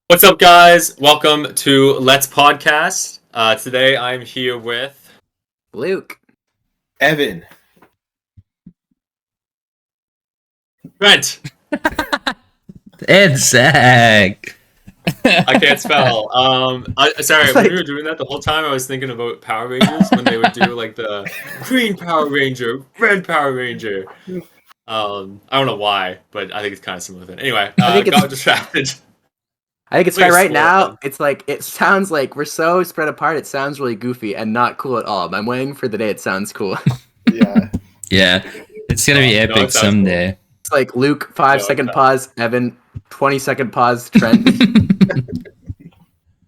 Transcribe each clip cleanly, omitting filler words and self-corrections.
What's up, guys? Welcome to LETZ Podcast. Today I'm here with Luke, Evan, Brent. And Zach. I can't spell. Sorry, It's when like- we were doing that the whole time, I was thinking about Power Rangers when they would do like the green Power Ranger, red Power Ranger. I don't know why, but I think it's kind of similar thing. Anyway, I think got distracted. I think it's Like fine a right now. squirrel. It's like it sounds like we're so spread apart. It sounds really goofy and not cool at all. I'm waiting for the day it sounds cool. yeah. Yeah, it's gonna be No, epic it sounds someday. It's like Luke 5-second No, pause, Evan 20-second pause, Trent.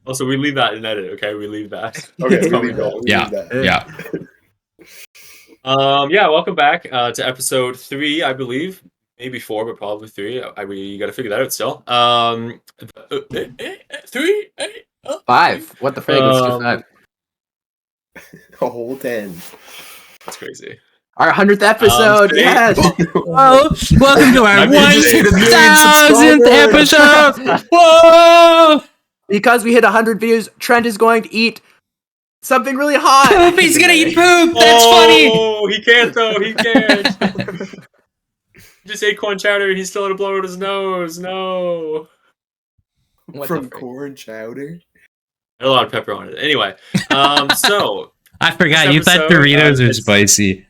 Also, we leave that in edit, okay? We leave that. Okay, It's we probably leave that. gold. We Yeah. leave that. Yeah, Welcome back to episode 3, I believe. Maybe 4, but probably 3. We got to figure that out still. 3? 5. What the frig? Let's do 5. A whole 10. That's crazy. Our 100th episode. today- Yes. Whoa! Welcome to our I mean, just hit 1,000th episode. Whoa! Because we hit 100 views, Trent is going to eat something really hot. Poop! He's gonna eat poop. That's Oh, he can't though. He can't. He just ate corn chowder and he's still gonna blow out his nose. No. What From the frig? corn chowder. A lot of pepper on it. Anyway, so I forgot This you thought episode, Doritos are it's- spicy.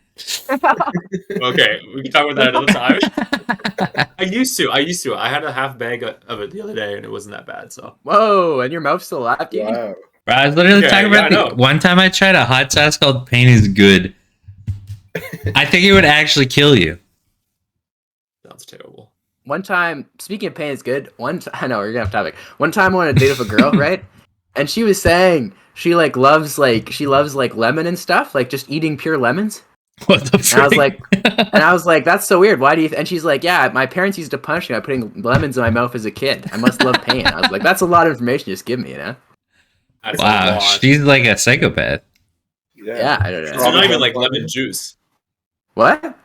okay, we can talk about that another time. I used to. I had a half bag of it the other day and it wasn't that bad. So Whoa, and your mouth's still alive, dude? Wow. Bro, I was literally Yeah, talking yeah, I know. about one time I tried a hot sauce called Pain is Good. I think it would actually kill you. sounds terrible. One time, speaking of pain is good. I know we're gonna have topic. One time I went on a date with a girl, right? And she was saying she loves lemon and stuff, like just eating pure lemons. What the frick? And I was like, that's so weird. Why do you? And she's like, yeah, my parents used to punish me by putting lemons in my mouth as a kid. I must love pain. I was like, that's a lot of information you just give me, you know? That's a Wow, lot. she's like a psychopath. Yeah, I don't It's know. not even like lemon juice. What?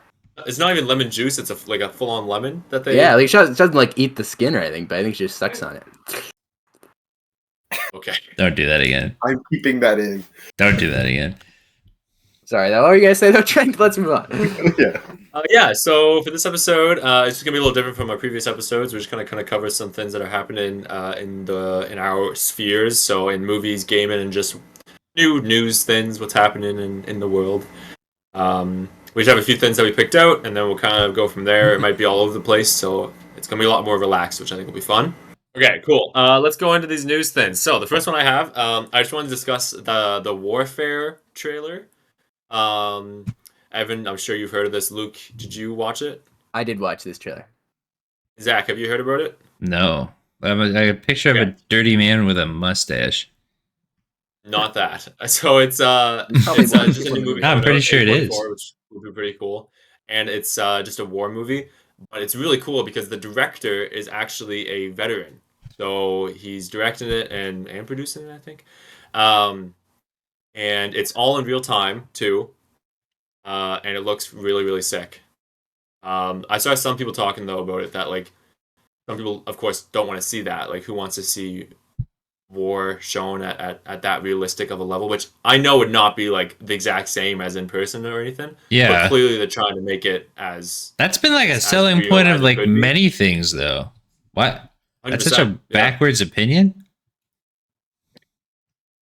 It's not even lemon juice. It's like a full-on lemon that they. Yeah, like she doesn't like eat the skin or anything, but I think she just sucks on it. Okay. Don't do that again. I'm keeping that in. Don't do that again. Sorry, what were you gonna say though, Trent? Let's move on. Yeah. So for this episode, it's just gonna be a little different from our previous episodes. We're just gonna kind of cover some things that are happening in our spheres. So in movies, gaming, and just new news things, what's happening in the world. We just have a few things that we picked out, and then we'll kind of go from there. It might be all over the place, so it's gonna be a lot more relaxed, which I think will be fun. Okay, cool. Let's go into these news things. So the first one I have, I just want to discuss the Warfare trailer. Evan, I'm sure you've heard of this. Luke, did you watch it? I did watch this trailer. Zach, have you heard about it? No. I have a picture of a dirty man with a mustache. Not that. So it's Probably it's one. just a new movie. I'm coming pretty out, sure it is. 8.4, which will be pretty cool. And it's just a war movie, but it's really cool because the director is actually a veteran. So he's directing it and producing it, I think. And it's all in real time too. And it looks really, really sick. I saw some people talking though about it that like some people of course don't want to see that. Like who wants to see war shown at that realistic of a level, which I know would not be like the exact same as in person or anything. But Yeah. clearly they're trying to make it as That's been like a as selling real point as of it like could be. many things though. What? That's such a 100%, yeah. backwards opinion?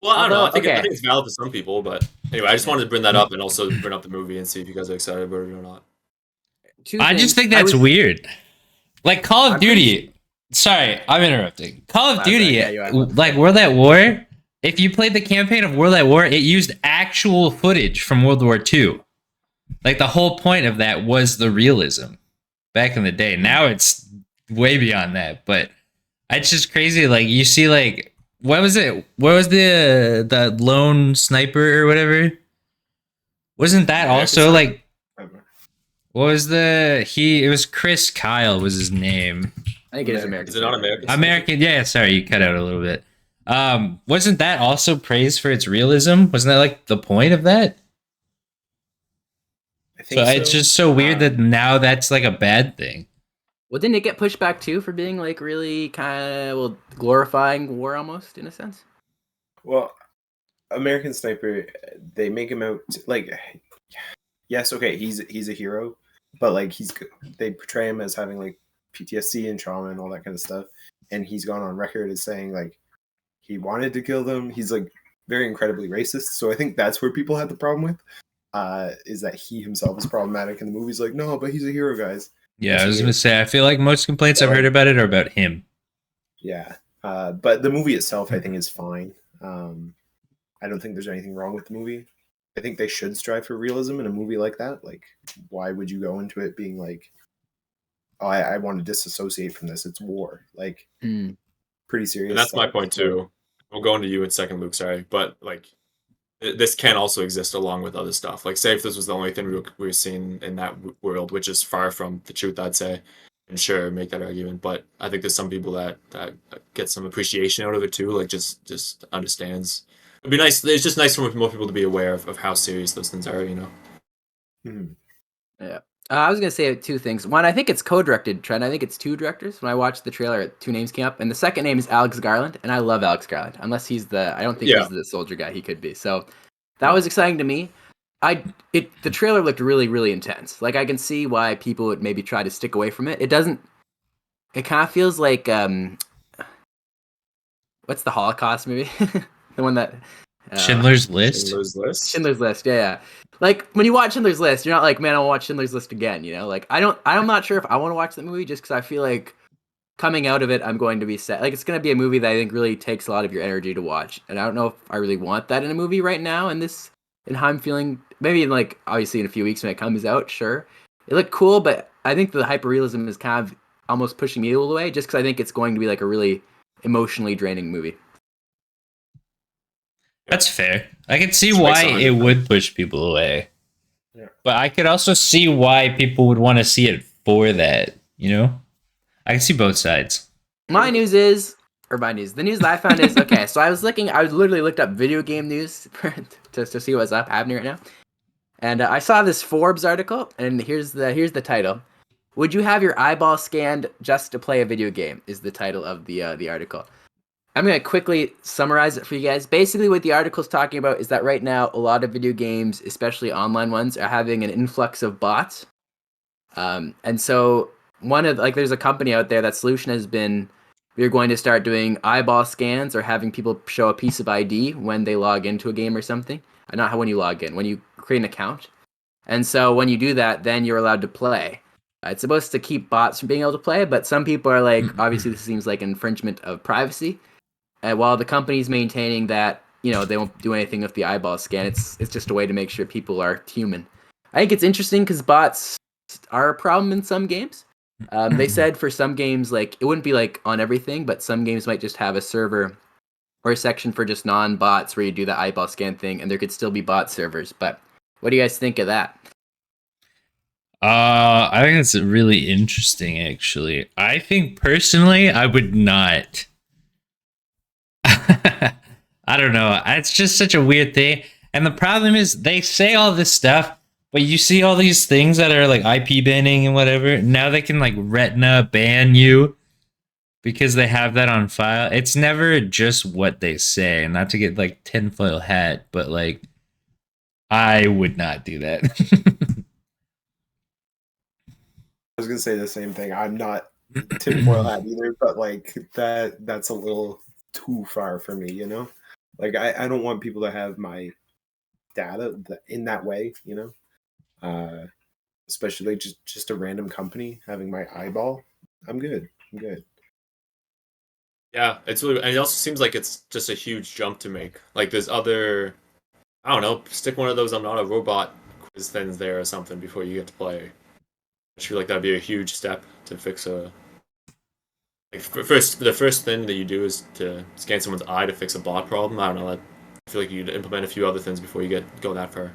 Well, I don't know. I think, Okay. I think it's valid to some people, but anyway, I just wanted to bring that up and also bring up the movie and see if you guys are excited about it or not. I just think that's weird. Like Call of I'm Duty. Sorry, I'm interrupting. Call of My Duty, bad, yeah, you are. like World at War. If you played the campaign of World at War, it used actual footage from World War II. Like the whole point of that was the realism back in the day. Now it's way beyond that, but it's just crazy. Like you see, like what was it? What was the lone sniper or whatever? Wasn't that American also Sniper. like? What was it was Chris Kyle was his name. I think it is American. Is it not American? American, yeah, sorry, you cut out a little bit. Wasn't that also praised for its realism? Wasn't that like the point of that? I think So it's just so weird that now that's like a bad thing. Well, didn't it get pushed back too for being like really kind of glorifying war almost in a sense? Well, American Sniper, they make him out like, yes, okay, he's a hero, but like they portray him as having like PTSD and trauma and all that kind of stuff, and he's gone on record as saying like he wanted to kill them. He's like very incredibly racist. So I think that's where people had the problem with, is that he himself is problematic, and the movie's like, no, but he's a hero, guys. Yeah, I was gonna say, I feel like most complaints I've heard about it are about him. Yeah, but the movie itself, I think, is fine. I don't think there's anything wrong with the movie. I think they should strive for realism in a movie like that. Like, why would you go into it being like, oh, I want to disassociate from this? It's war. Like, pretty serious. And that's my point too. We'll go into you in a second, Luke. Sorry, but like, this can also exist along with other stuff. Like, say if this was the only thing we were seeing in that world, which is far from the truth, I'd say, and sure, make that argument. But I think there's some people that get some appreciation out of it too. Like, just understands. It'd be nice. It's just nice for more people to be aware of how serious those things are. Yeah. I was gonna say two things. One, I think it's co-directed. Trent, I think it's two directors. When I watched the trailer, two names came up, and the second name is Alex Garland, and I love Alex Garland. Unless he's I don't think he's the soldier guy. He could be. So that was exciting to me. The trailer looked really, really intense. Like, I can see why people would maybe try to stick away from it. It doesn't. It kind of feels like what's the Holocaust movie? The one that Schindler's List. Schindler's List. Yeah. Like, when you watch Schindler's List, you're not like, man, I want to watch Schindler's List again. You know, like I'm not sure if I want to watch that movie just because I feel like coming out of it, I'm going to be sad. Like, it's going to be a movie that I think really takes a lot of your energy to watch, and I don't know if I really want that in a movie right now. And how I'm feeling, maybe in like obviously in a few weeks when it comes out, sure, it looked cool, but I think the hyperrealism is kind of almost pushing me away just because I think it's going to be like a really emotionally draining movie. That's fair. I can see why it would push people away. Yeah. But I could also see why people would want to see it for that, you know? I can see both sides. The news that I found is, okay, so I literally looked up video game news to see what's happening right now. And I saw this Forbes article, and here's the title. Would you have your eyeball scanned just to play a video game, is the title of the article. I'm going to quickly summarize it for you guys. Basically, what the article's talking about is that right now, a lot of video games, especially online ones, are having an influx of bots. And so there's a company out there that solution has been, we're going to start doing eyeball scans or having people show a piece of ID when they log into a game or something. Not how when you log in, when you create an account. And so when you do that, then you're allowed to play. It's supposed to keep bots from being able to play, but some people are like, obviously this seems like infringement of privacy. And while the company's maintaining that, they won't do anything with the eyeball scan, it's just a way to make sure people are human. I think it's interesting because bots are a problem in some games. They said for some games, like, it wouldn't be like on everything, but some games might just have a server or a section for just non-bots where you do the eyeball scan thing, and there could still be bot servers. But what do you guys think of that? I think it's really interesting, actually. I think personally, I would not. I don't know. It's just such a weird thing. And the problem is they say all this stuff, but you see all these things that are like IP banning and whatever. Now they can like retina ban you because they have that on file. It's never just what they say. Not to get like tinfoil hat, but like I would not do that. I was gonna say the same thing. I'm not tinfoil hat either, but like that's a little too far for me, Like I don't want people to have my data in that way, especially just a random company having my eyeball. I'm good. Yeah, and it also seems like it's just a huge jump to make. Like, there's other, I don't know, stick one of those I'm not a robot quiz things there or something before you get to play. I feel like that'd be a huge step to fix the first thing that you do is to scan someone's eye to fix a bot problem. I don't know. I feel like you'd implement a few other things before you go that far.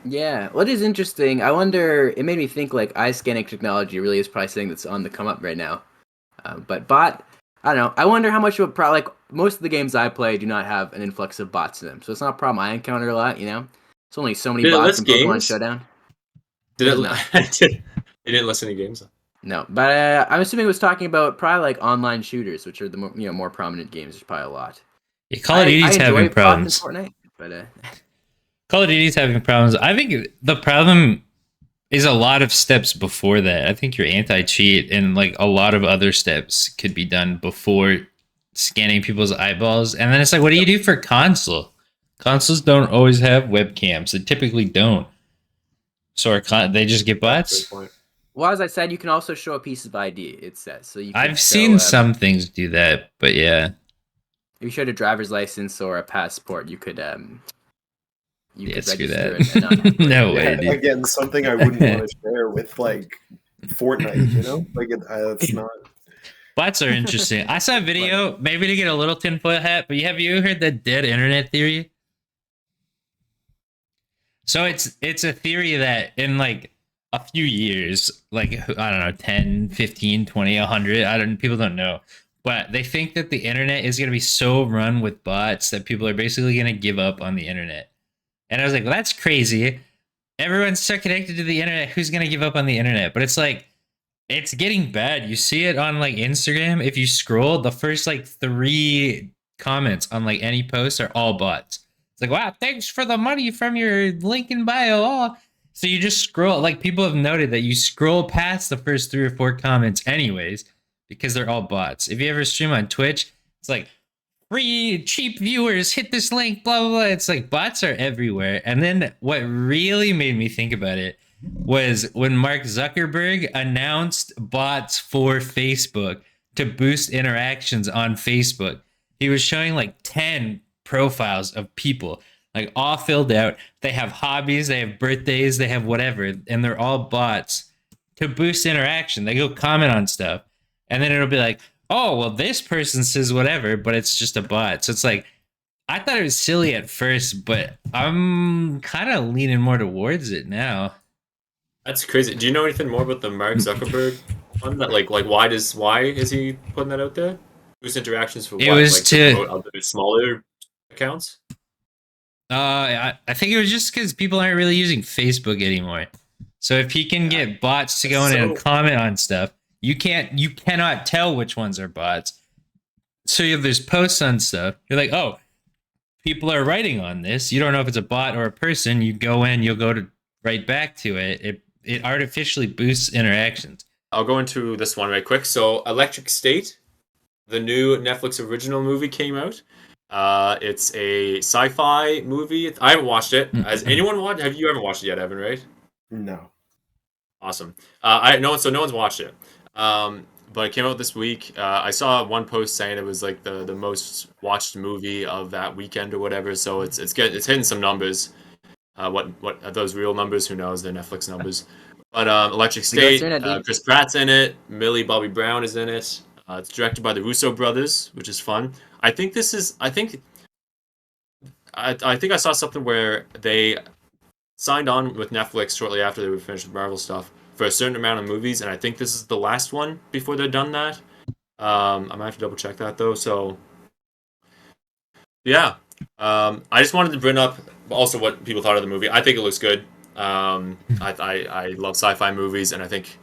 Yeah, what is interesting, I wonder, it made me think like eye scanning technology really is probably something that's on the come up right now. But bot, I don't know. I wonder how much of a like most of the games I play do not have an influx of bots in them, so it's not a problem I encounter a lot. It's only so many bots in Pokemon Showdown. They didn't list any games. No, but I'm assuming it was talking about probably like online shooters, which are the more prominent games. There's probably a lot. Call of Duty's having problems. Fortnite, but Call of Duty's having problems. I think the problem is a lot of steps before that. I think your anti-cheat and like a lot of other steps could be done before scanning people's eyeballs. And then it's like, what do you do for console? Consoles don't always have webcams. They typically don't. So they just get bots. Well, as I said, you can also show a piece of ID. It says so. I've seen some things do that, but yeah. If you showed a driver's license or a passport, you could you could screw register that. No way, dude. Again, something I wouldn't want to share with like Fortnite, you know? Like it's not. Bots are interesting. I saw a video, maybe to get a little tinfoil hat, but have you heard the dead internet theory? So it's a theory that in like a few years, like I don't know, 10, 15, 20, 100, people don't know. But they think that the internet is going to be so run with bots that people are basically going to give up on the internet. And I was like, well, that's crazy. Everyone's so connected to the internet. Who's going to give up on the internet? But it's like, it's getting bad. You see it on like Instagram. If you scroll, the first like 3 comments on like any post are all bots. It's like, wow, thanks for the money from your link in bio. Oh. So you just scroll. Like people have noted that you scroll past the first 3 or 4 comments anyways, because they're all bots. If you ever stream on Twitch, it's like, free cheap viewers, hit this link, blah, blah, blah. It's like bots are everywhere. And then what really made me think about it was when Mark Zuckerberg announced bots for Facebook to boost interactions on Facebook. He was showing like 10 profiles of people, like all filled out. They have hobbies, they have birthdays, they have whatever, and they're all bots to boost interaction. They go comment on stuff, and then it'll be like, oh, well, this person says whatever, but it's just a bot. So it's like, I thought it was silly at first, but I'm kind of leaning more towards it now. That's crazy. Do you know anything more about the Mark Zuckerberg one? That like why is he putting that out there? Boost interactions for what? It was like, to promote other smaller accounts. I think it was just because people aren't really using Facebook anymore. So if he can get bots to go in and comment on stuff, you cannot tell which ones are bots. So if there's posts on stuff, you're like, oh, people are writing on this. You don't know if it's a bot or a person. You go in, you'll go to right back to it. It artificially boosts interactions. I'll go into this one right quick. So Electric State, the new Netflix original movie came out. It's a sci-fi movie. I haven't watched it. Has anyone watched? Have you ever watched it yet, Evan? Right? No. Awesome. No one's watched it. But it came out this week. I saw one post saying it was like the most watched movie of that weekend or whatever. So it's hitting some numbers. What are those real numbers? Who knows? They're Netflix numbers. But Electric State, Chris Pratt's in it. Millie Bobby Brown is in it. It's directed by the Russo brothers, which is fun. I think I saw something where they signed on with Netflix shortly after they were finished with Marvel stuff for a certain amount of movies, and I think this is the last one before they're done that. I might have to double check that though. So yeah, I just wanted to bring up also what people thought of the movie. I think it looks good. I love sci-fi movies, and I think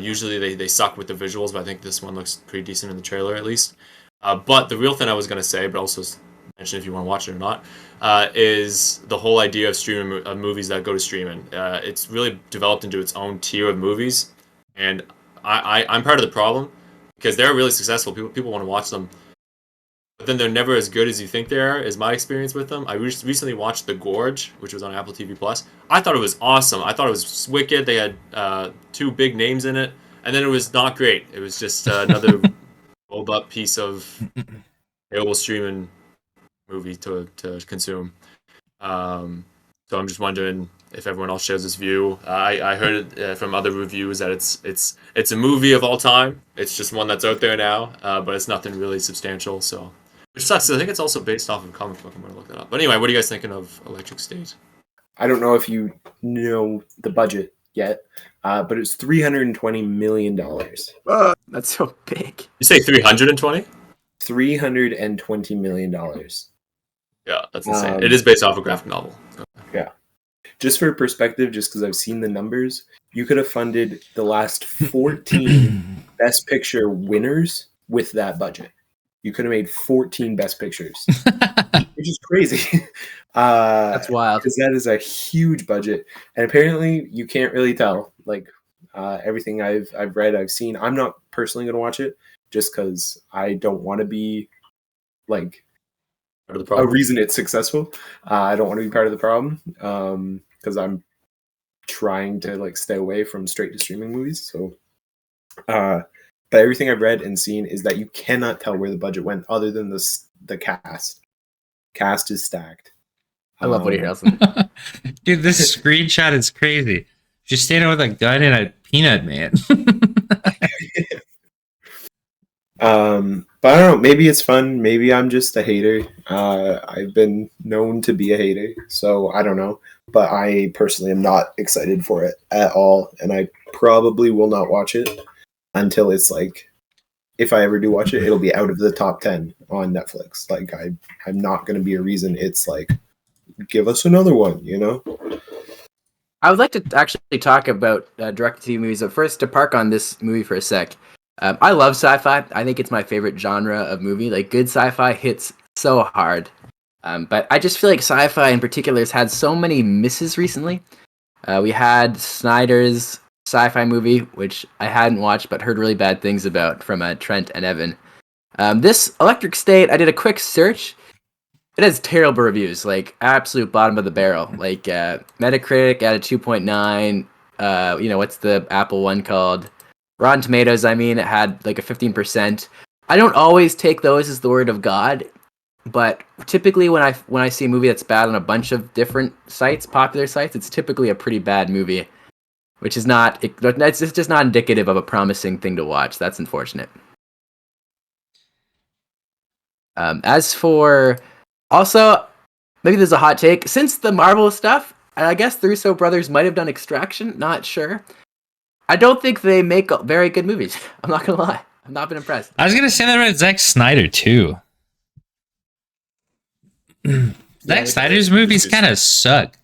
usually they suck with the visuals, but I think this one looks pretty decent in the trailer at least. But the real thing I was going to say, but also mention if you want to watch it or not, is the whole idea of streaming movies that go to streaming. It's really developed into its own tier of movies, and I'm part of the problem because they're really successful. People want to watch them, but then they're never as good as you think they are, is my experience with them. I recently watched The Gorge, which was on Apple TV+. I thought it was awesome. I thought it was wicked. They had 2 big names in it, and then it was not great. It was just another rolled-up piece of available streaming movie to consume. So I'm just wondering if everyone else shares this view. I heard it from other reviews that it's a movie of all time. It's just one that's out there now, but it's nothing really substantial. So, which sucks. I think it's also based off of a comic book. I'm gonna look that up. But anyway, what are you guys thinking of Electric State? I don't know if you know the budget yet, but it's $320 million. That's so big. You say 320? $320 million. Yeah, that's insane. It is based off a graphic novel. Yeah. Just for perspective, just because I've seen the numbers, You could have funded the last 14 Best Picture winners with that budget. You could have made 14 Best Pictures, which is crazy. That's wild. Because that is a huge budget, and apparently you can't really tell. Like everything I've read, I've seen. I'm not personally going to watch it just because I don't want to be like a reason it's successful. I don't want to be part of the problem because I'm trying to like stay away from straight to streaming movies. So, but everything I've read and seen is that you cannot tell where the budget went, other than the cast. Cast is stacked. I love Woody Harrelson. Dude, this screenshot is crazy. Just standing with a gun and a peanut man. But I don't know. Maybe it's fun. Maybe I'm just a hater. I've been known to be a hater, so I don't know. But I personally am not excited for it at all, and I probably will not watch it until it's like, if I ever do watch it, it'll be out of the top 10 on Netflix. Like I'm not going to be a reason it's like, give us another one, you know? I would like to actually talk about direct-to-TV movies, but first to park on this movie for a sec. I love sci-fi. I think it's my favorite genre of movie. Like, good sci-fi hits so hard. But I just feel like sci-fi in particular has had so many misses recently. We had Snyder's sci-fi movie, which I hadn't watched but heard really bad things about from Trent and Evan. This Electric State, I did a quick search. It has terrible reviews, like absolute bottom of the barrel. Like Metacritic at a 2.9. What's the Apple one called? Rotten Tomatoes, it had like a 15%. I don't always take those as the word of God, but typically when I see a movie that's bad on a bunch of different sites, popular sites, it's typically a pretty bad movie, which is it's just not indicative of a promising thing to watch. That's unfortunate. As for also, maybe there's a hot take. Since the Marvel stuff, I guess the Russo brothers might have done Extraction, not sure. I don't think they make very good movies. I'm not going to lie. I've not been impressed. I was going to say that about Zack Snyder, too. Zack Snyder's movies kind of suck.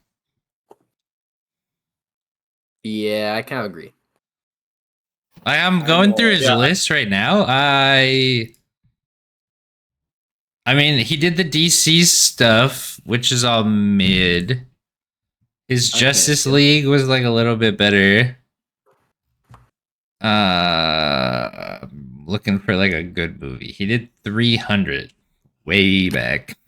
Yeah, I kind of agree. I'm going through his list right now. I mean, he did the DC stuff, which is all mid. His Justice League was like a little bit better. Looking for like a good movie. He did 300 way back.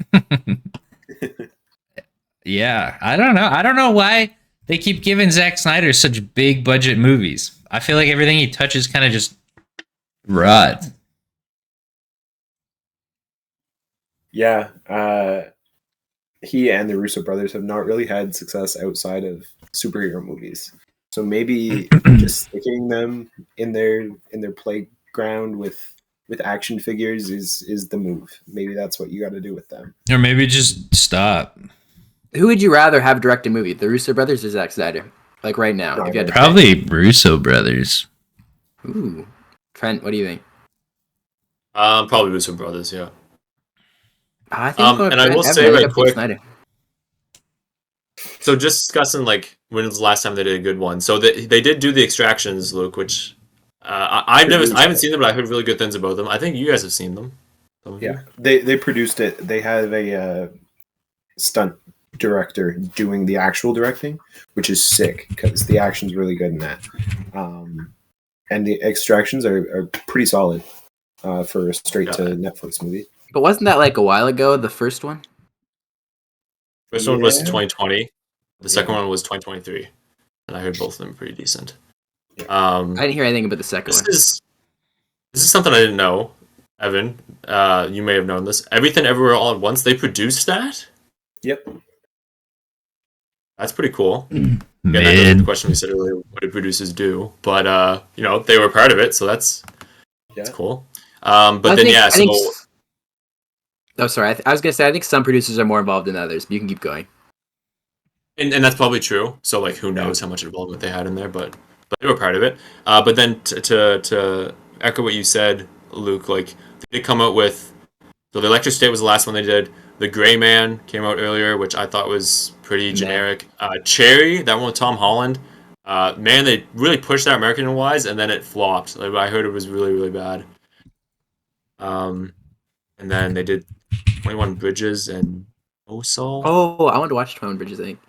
Yeah, I don't know. I don't know why they keep giving Zack Snyder such big budget movies. I feel like everything he touches kind of just rot. Yeah, he and the Russo brothers have not really had success outside of superhero movies. So maybe just sticking them in their playground with action figures is the move. Maybe that's what you got to do with them. Or maybe just stop. Who would you rather have direct a movie, the Russo brothers or Zack Snyder? Like right now, if you had to probably pick. Russo brothers. Ooh, Trent, what do you think? Probably Russo brothers. Yeah. I think. And I will say right quick. Snyder. So just discussing like when was the last time they did a good one? So they did do the Extractions, Luke, which I haven't seen them, but I heard really good things about them. I think you guys have seen them. Yeah, they produced it. They have a stunt director doing the actual directing, which is sick because the action's really good in that. And the Extractions are pretty solid for a straight to Netflix movie. But wasn't that like a while ago, the first one? First one was 2020. The second one was 2023. And I heard both of them pretty decent. I didn't hear anything about the second one. This is something I didn't know, Evan. You may have known this. Everything Everywhere All at Once, they produced that? Yep. That's pretty cool. Again, that goes to the question we said earlier, what do producers do? But, they were part of it, so that's cool. Oh, sorry. I was going to say, I think some producers are more involved than others, but you can keep going. And that's probably true. So, like, who knows how much involvement they had in there, but they were part of it. But then to echo what you said, Luke, like, they did come out with... So, The Electric State was the last one they did. The Gray Man came out earlier, which I thought was pretty generic. Cherry, that one with Tom Holland, Man, they really pushed that American-wise, and then it flopped. Like, I heard it was really, really bad. And then they did 21 Bridges and Osal. Oh, I want to watch 21 Bridges, I think.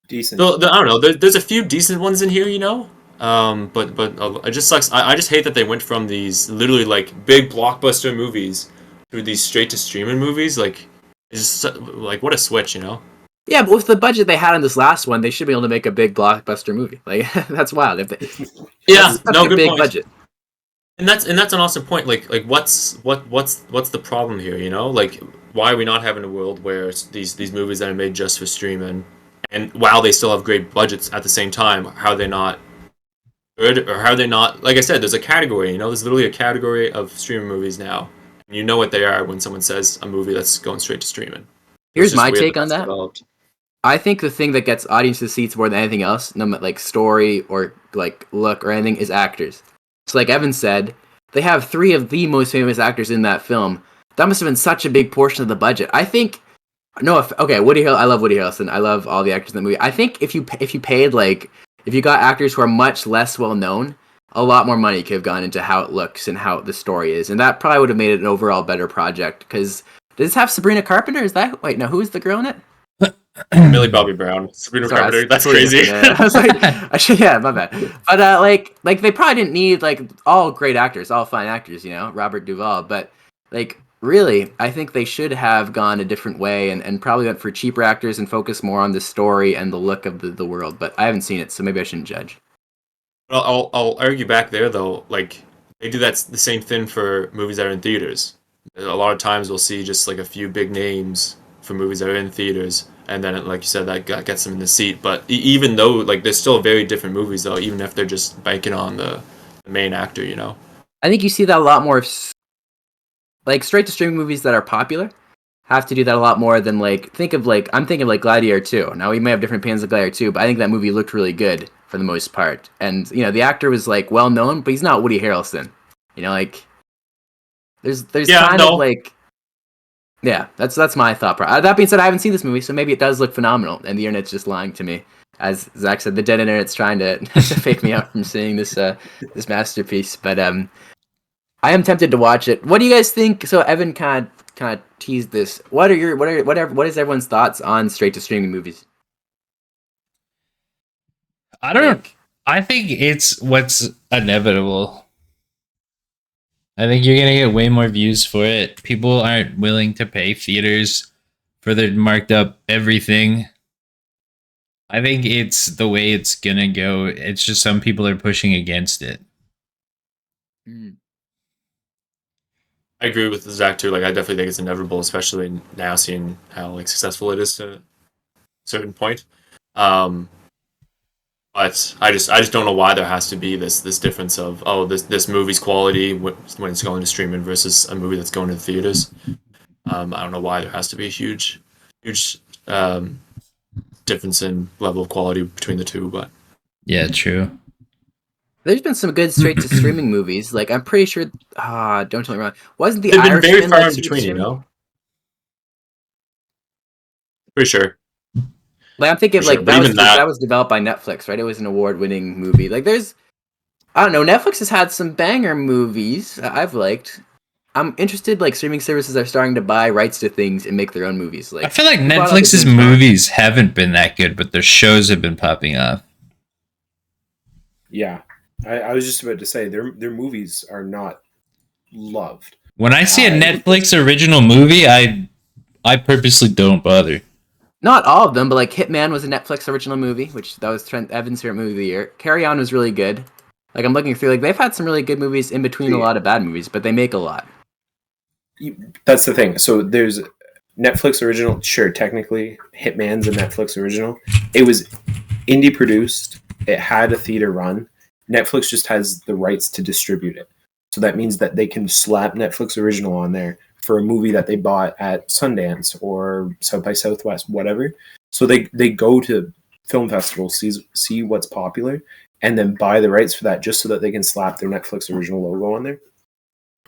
Decent. So, I don't know. There's a few decent ones in here, you know. But it just sucks. I just hate that they went from these literally like big blockbuster movies to these straight to streaming movies. Like, it's just like what a switch, you know. Yeah, but with the budget they had on this last one, they should be able to make a big blockbuster movie. Like that's wild. If they, Yeah, that's such no, a good big point. budget. And that's an awesome point. Like what's the problem here? You know, like why are we not having a world where these movies that are made just for streaming, and while they still have great budgets at the same time, how are they not good, or how are they not? Like I said, there's a category. You know, there's literally a category of streaming movies now, and you know what they are when someone says a movie that's going straight to streaming. Here's It's just my weird take that on that's that. developed. I think the thing that gets audiences seats more than anything else, no matter like story or like look or anything, is actors. So like Evan said, they have 3 of the most famous actors in that film. That must have been such a big portion of the budget. I think Woody Harrelson. I love Woody Harrelson. I love all the actors in the movie. I think if you paid like if you got actors who are much less well known, a lot more money could have gone into how it looks and how the story is, and that probably would have made it an overall better project. Because does this have Sabrina Carpenter? Is that wait no? Who's the girl in it? Millie Bobby Brown, Sabrina Sorry, Carpenter. That's totally crazy. different. I was like, yeah, my bad. But like they probably didn't need like all great actors, all fine actors, you know, Robert Duvall. But like really, I think they should have gone a different way and probably went for cheaper actors and focused more on the story and the look of the world. But I haven't seen it, so maybe I shouldn't judge. I'll argue back there though. Like they do the same thing for movies that are in theaters. A lot of times we'll see just like a few big names for movies that are in theaters, and then like you said, that gets them in the seat. But even though like they're still very different movies though, even if they're just banking on the main actor, you know. I think you see that a lot more. Like straight to streaming movies that are popular have to do that a lot more than like I'm thinking of like Gladiator 2. Now we may have different opinions of Gladiator 2, but I think that movie looked really good for the most part. And you know, the actor was like well known, but he's not Woody Harrelson. You know, like there's kind of like that's my thought process. That being said, I haven't seen this movie, so maybe it does look phenomenal, and the internet's just lying to me. As Zach said, the dead internet's trying to fake me out from seeing this masterpiece. But I am tempted to watch it. What do you guys think? So Evan kind of teased this. What is everyone's thoughts on straight to streaming movies? I don't know. I think it's what's inevitable. I think you're gonna get way more views for it. People aren't willing to pay theaters for their marked up everything. I think it's the way it's gonna go. It's just some people are pushing against it. I agree with Zach too. Like I definitely think it's inevitable, especially now seeing how like successful it is to a certain point. But I just don't know why there has to be this difference of this movie's quality when it's going to streaming versus a movie that's going to the theaters. I don't know why there has to be a huge difference in level of quality between the two, but yeah, true. There's been some good straight to streaming movies. Like I'm pretty sure. Don't tell me wrong. Wasn't the they've been Irishman very far like in straight to between, you streaming? know. Pretty sure. Like I'm thinking, For like sure, but even that was developed by Netflix, right? It was an award-winning movie. Like I don't know. Netflix has had some banger movies I've liked. I'm interested. Like streaming services are starting to buy rights to things and make their own movies. Like I feel like we bought out the Netflix's James Bond. movies haven't been that good, but their shows have been popping off. Yeah, I was just about to say their movies are not loved. When I see a Netflix original movie, I purposely don't bother. Not all of them, but like Hitman was a Netflix original movie, which that was Trent Evans' favorite movie of the year. Carry On was really good. Like I'm looking through, like they've had some really good movies in between a lot of bad movies, but they make a lot. That's the thing. So there's Netflix original. Sure, technically, Hitman's a Netflix original. It was indie produced. It had a theater run. Netflix just has the rights to distribute it. So that means that they can slap Netflix original on there for a movie that they bought at Sundance or South by Southwest, whatever. So they go to film festivals, see what's popular, and then buy the rights for that just so that they can slap their Netflix original logo on there.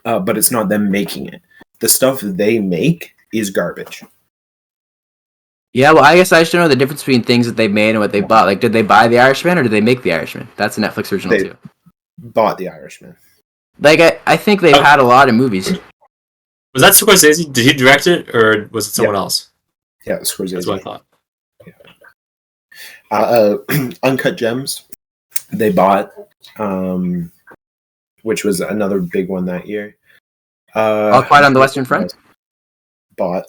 But it's not them making it. The stuff they make is garbage. Yeah, well, I guess I just don't know the difference between things that they made and what they bought. Like, did they buy The Irishman or did they make The Irishman? That's a Netflix original They too. bought The Irishman. Like, I think they've had a lot of movies. Was that Scorsese? Did he direct it, or was it someone else? Yeah, Scorsese. That's what I thought. Uncut Gems, they bought, which was another big one that year. All Quiet on the Western Front? Bought.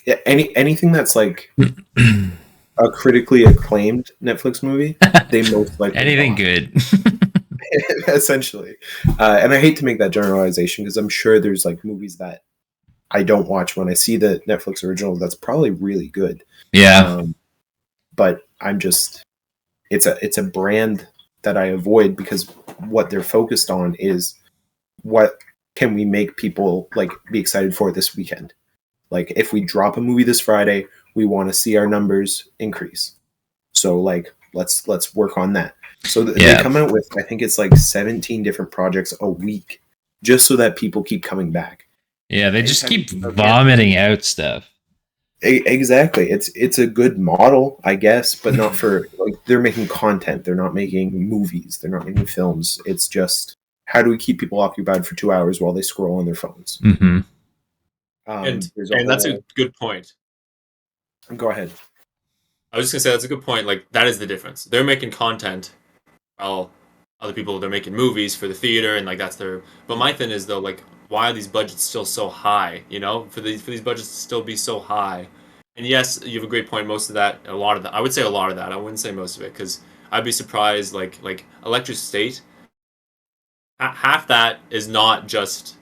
Yeah, anything that's like a critically acclaimed Netflix movie, they most likely Anything bought. good. Essentially. And I hate to make that generalization because I'm sure there's like movies that I don't watch when I see the Netflix original that's probably really good. Yeah. But I'm just it's a brand that I avoid because what they're focused on is what can we make people like be excited for this weekend. Like if we drop a movie this Friday, we want to see our numbers increase. So like let's work on that. So they come out with, I think it's like 17 different projects a week just so that people keep coming back. Yeah, they just keep vomiting out stuff. Exactly. It's a good model, I guess, but not for like they're making content. They're not making movies. They're not making films. It's just how do we keep people occupied for 2 hours while they scroll on their phones? Mm-hmm. And that's a good point. Go ahead. I was just gonna say that's a good point. Like that is the difference. They're making content, while other people they're making movies for the theater, and like that's their. But my thing is though, like, why are these budgets still so high? You know, for these budgets to still be so high. And yes, you have a great point. Most of that, a lot of that, I would say a lot of that. I wouldn't say most of it because I'd be surprised. Like Electric State, half that is not just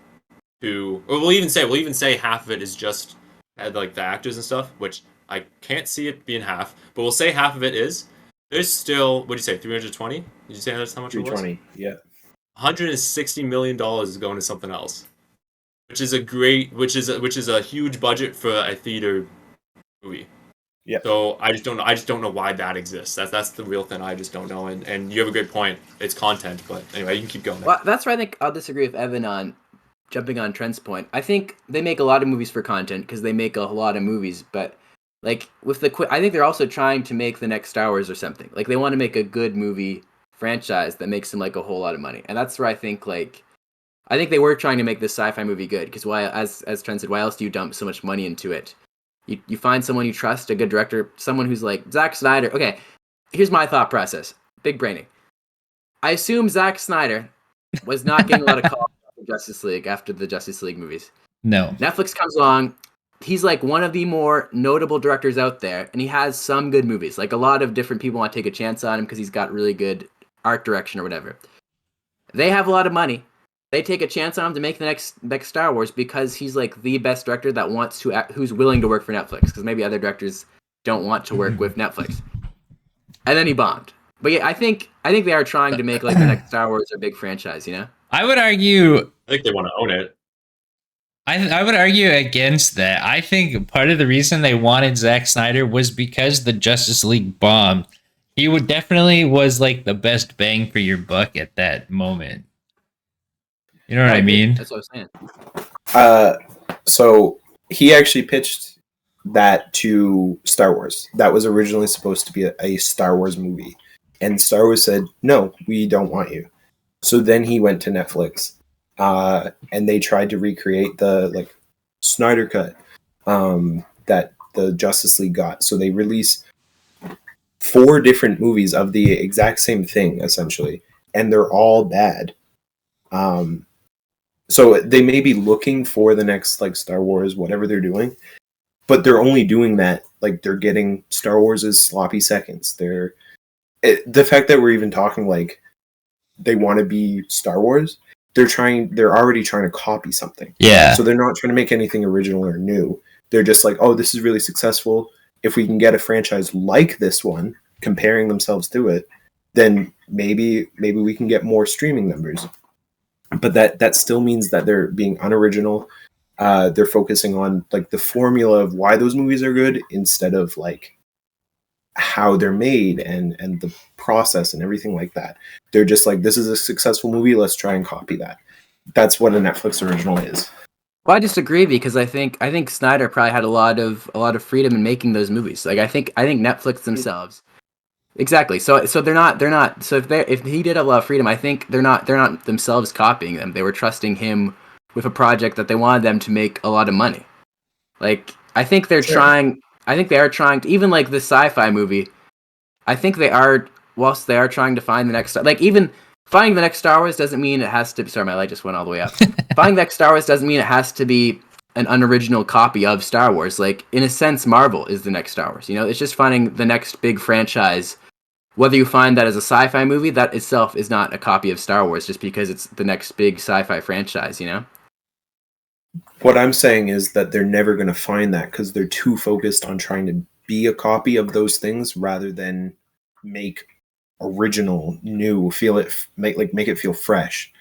to, or we'll even say half of it is just like the actors and stuff, which I can't see it being half, but we'll say half of it is. There's still, what do you say, 320? Did you say that's how much it was? 320, yeah. $160 million is going to something else, which is a huge budget for a theater movie. Yeah. So I just don't know why that exists. That's the real thing. I just don't know. And you have a great point. It's content, but anyway, you can keep going. Well, that's where I think I'll disagree with Evan on jumping on Trent's point. I think they make a lot of movies for content because they make a lot of movies, but like with I think they're also trying to make the next Star Wars or something. Like they want to make a good movie franchise that makes them like a whole lot of money, and that's where I think they were trying to make this sci-fi movie good because why, as Trent said, why else do you dump so much money into it? You find someone you trust, a good director, someone who's like Zack Snyder. Okay, here's my thought process. Big braining. I assume Zack Snyder was not getting a lot of calls after the Justice League movies. No. Netflix comes along. He's like one of the more notable directors out there, and he has some good movies. Like a lot of different people want to take a chance on him because he's got really good art direction or whatever. They have a lot of money. They take a chance on him to make the next Star Wars because he's like the best director that wants to who's willing to work for Netflix because maybe other directors don't want to work with Netflix. And then he bombed. But yeah, I think they are trying to make like the next Star Wars a big franchise, you know? I would argue I think they want to own it. I would argue against that. I think part of the reason they wanted Zack Snyder was because the Justice League bombed. He definitely was like the best bang for your buck at that moment. You know what I mean? That's what I was saying. So he actually pitched that to Star Wars. That was originally supposed to be a Star Wars movie. And Star Wars said, no, we don't want you. So then he went to Netflix. And they tried to recreate the like Snyder cut that the Justice League got. So they released 4 different movies of the exact same thing, essentially. And they're all bad. So they may be looking for the next like Star Wars, whatever they're doing, but they're only doing that like they're getting Star Wars' sloppy seconds. The fact that we're even talking like they want to be Star Wars, they're already trying to copy something. Yeah. So they're not trying to make anything original or new. They're just like, oh, this is really successful. If we can get a franchise like this one, comparing themselves to it, then maybe we can get more streaming numbers. But that still means that they're being unoriginal. They're focusing on like the formula of why those movies are good instead of like how they're made and the process and everything like that. They're just like, this is a successful movie, let's try and copy that. That's what a Netflix original is. Well, I disagree because I think Snyder probably had a lot of freedom in making those movies. Like I think Netflix themselves. Exactly. So they're not. So if he did have a lot of freedom, I think they're not themselves copying them. They were trusting him with a project that they wanted them to make a lot of money. Like I think they're Sure. trying. I think they are trying to, even like this sci-fi movie. I think they are, whilst they are trying to find the next, like even finding the next Star Wars doesn't mean it has to. Sorry, my light just went all the way up. Finding the next Star Wars doesn't mean it has to be an unoriginal copy of Star Wars. Like in a sense, Marvel is the next Star Wars. You know, it's just finding the next big franchise. Whether you find that as a sci-fi movie, that itself is not a copy of Star Wars, just because it's the next big sci-fi franchise. You know. What I'm saying is that they're never going to find that because they're too focused on trying to be a copy of those things rather than make original, new, make it feel fresh.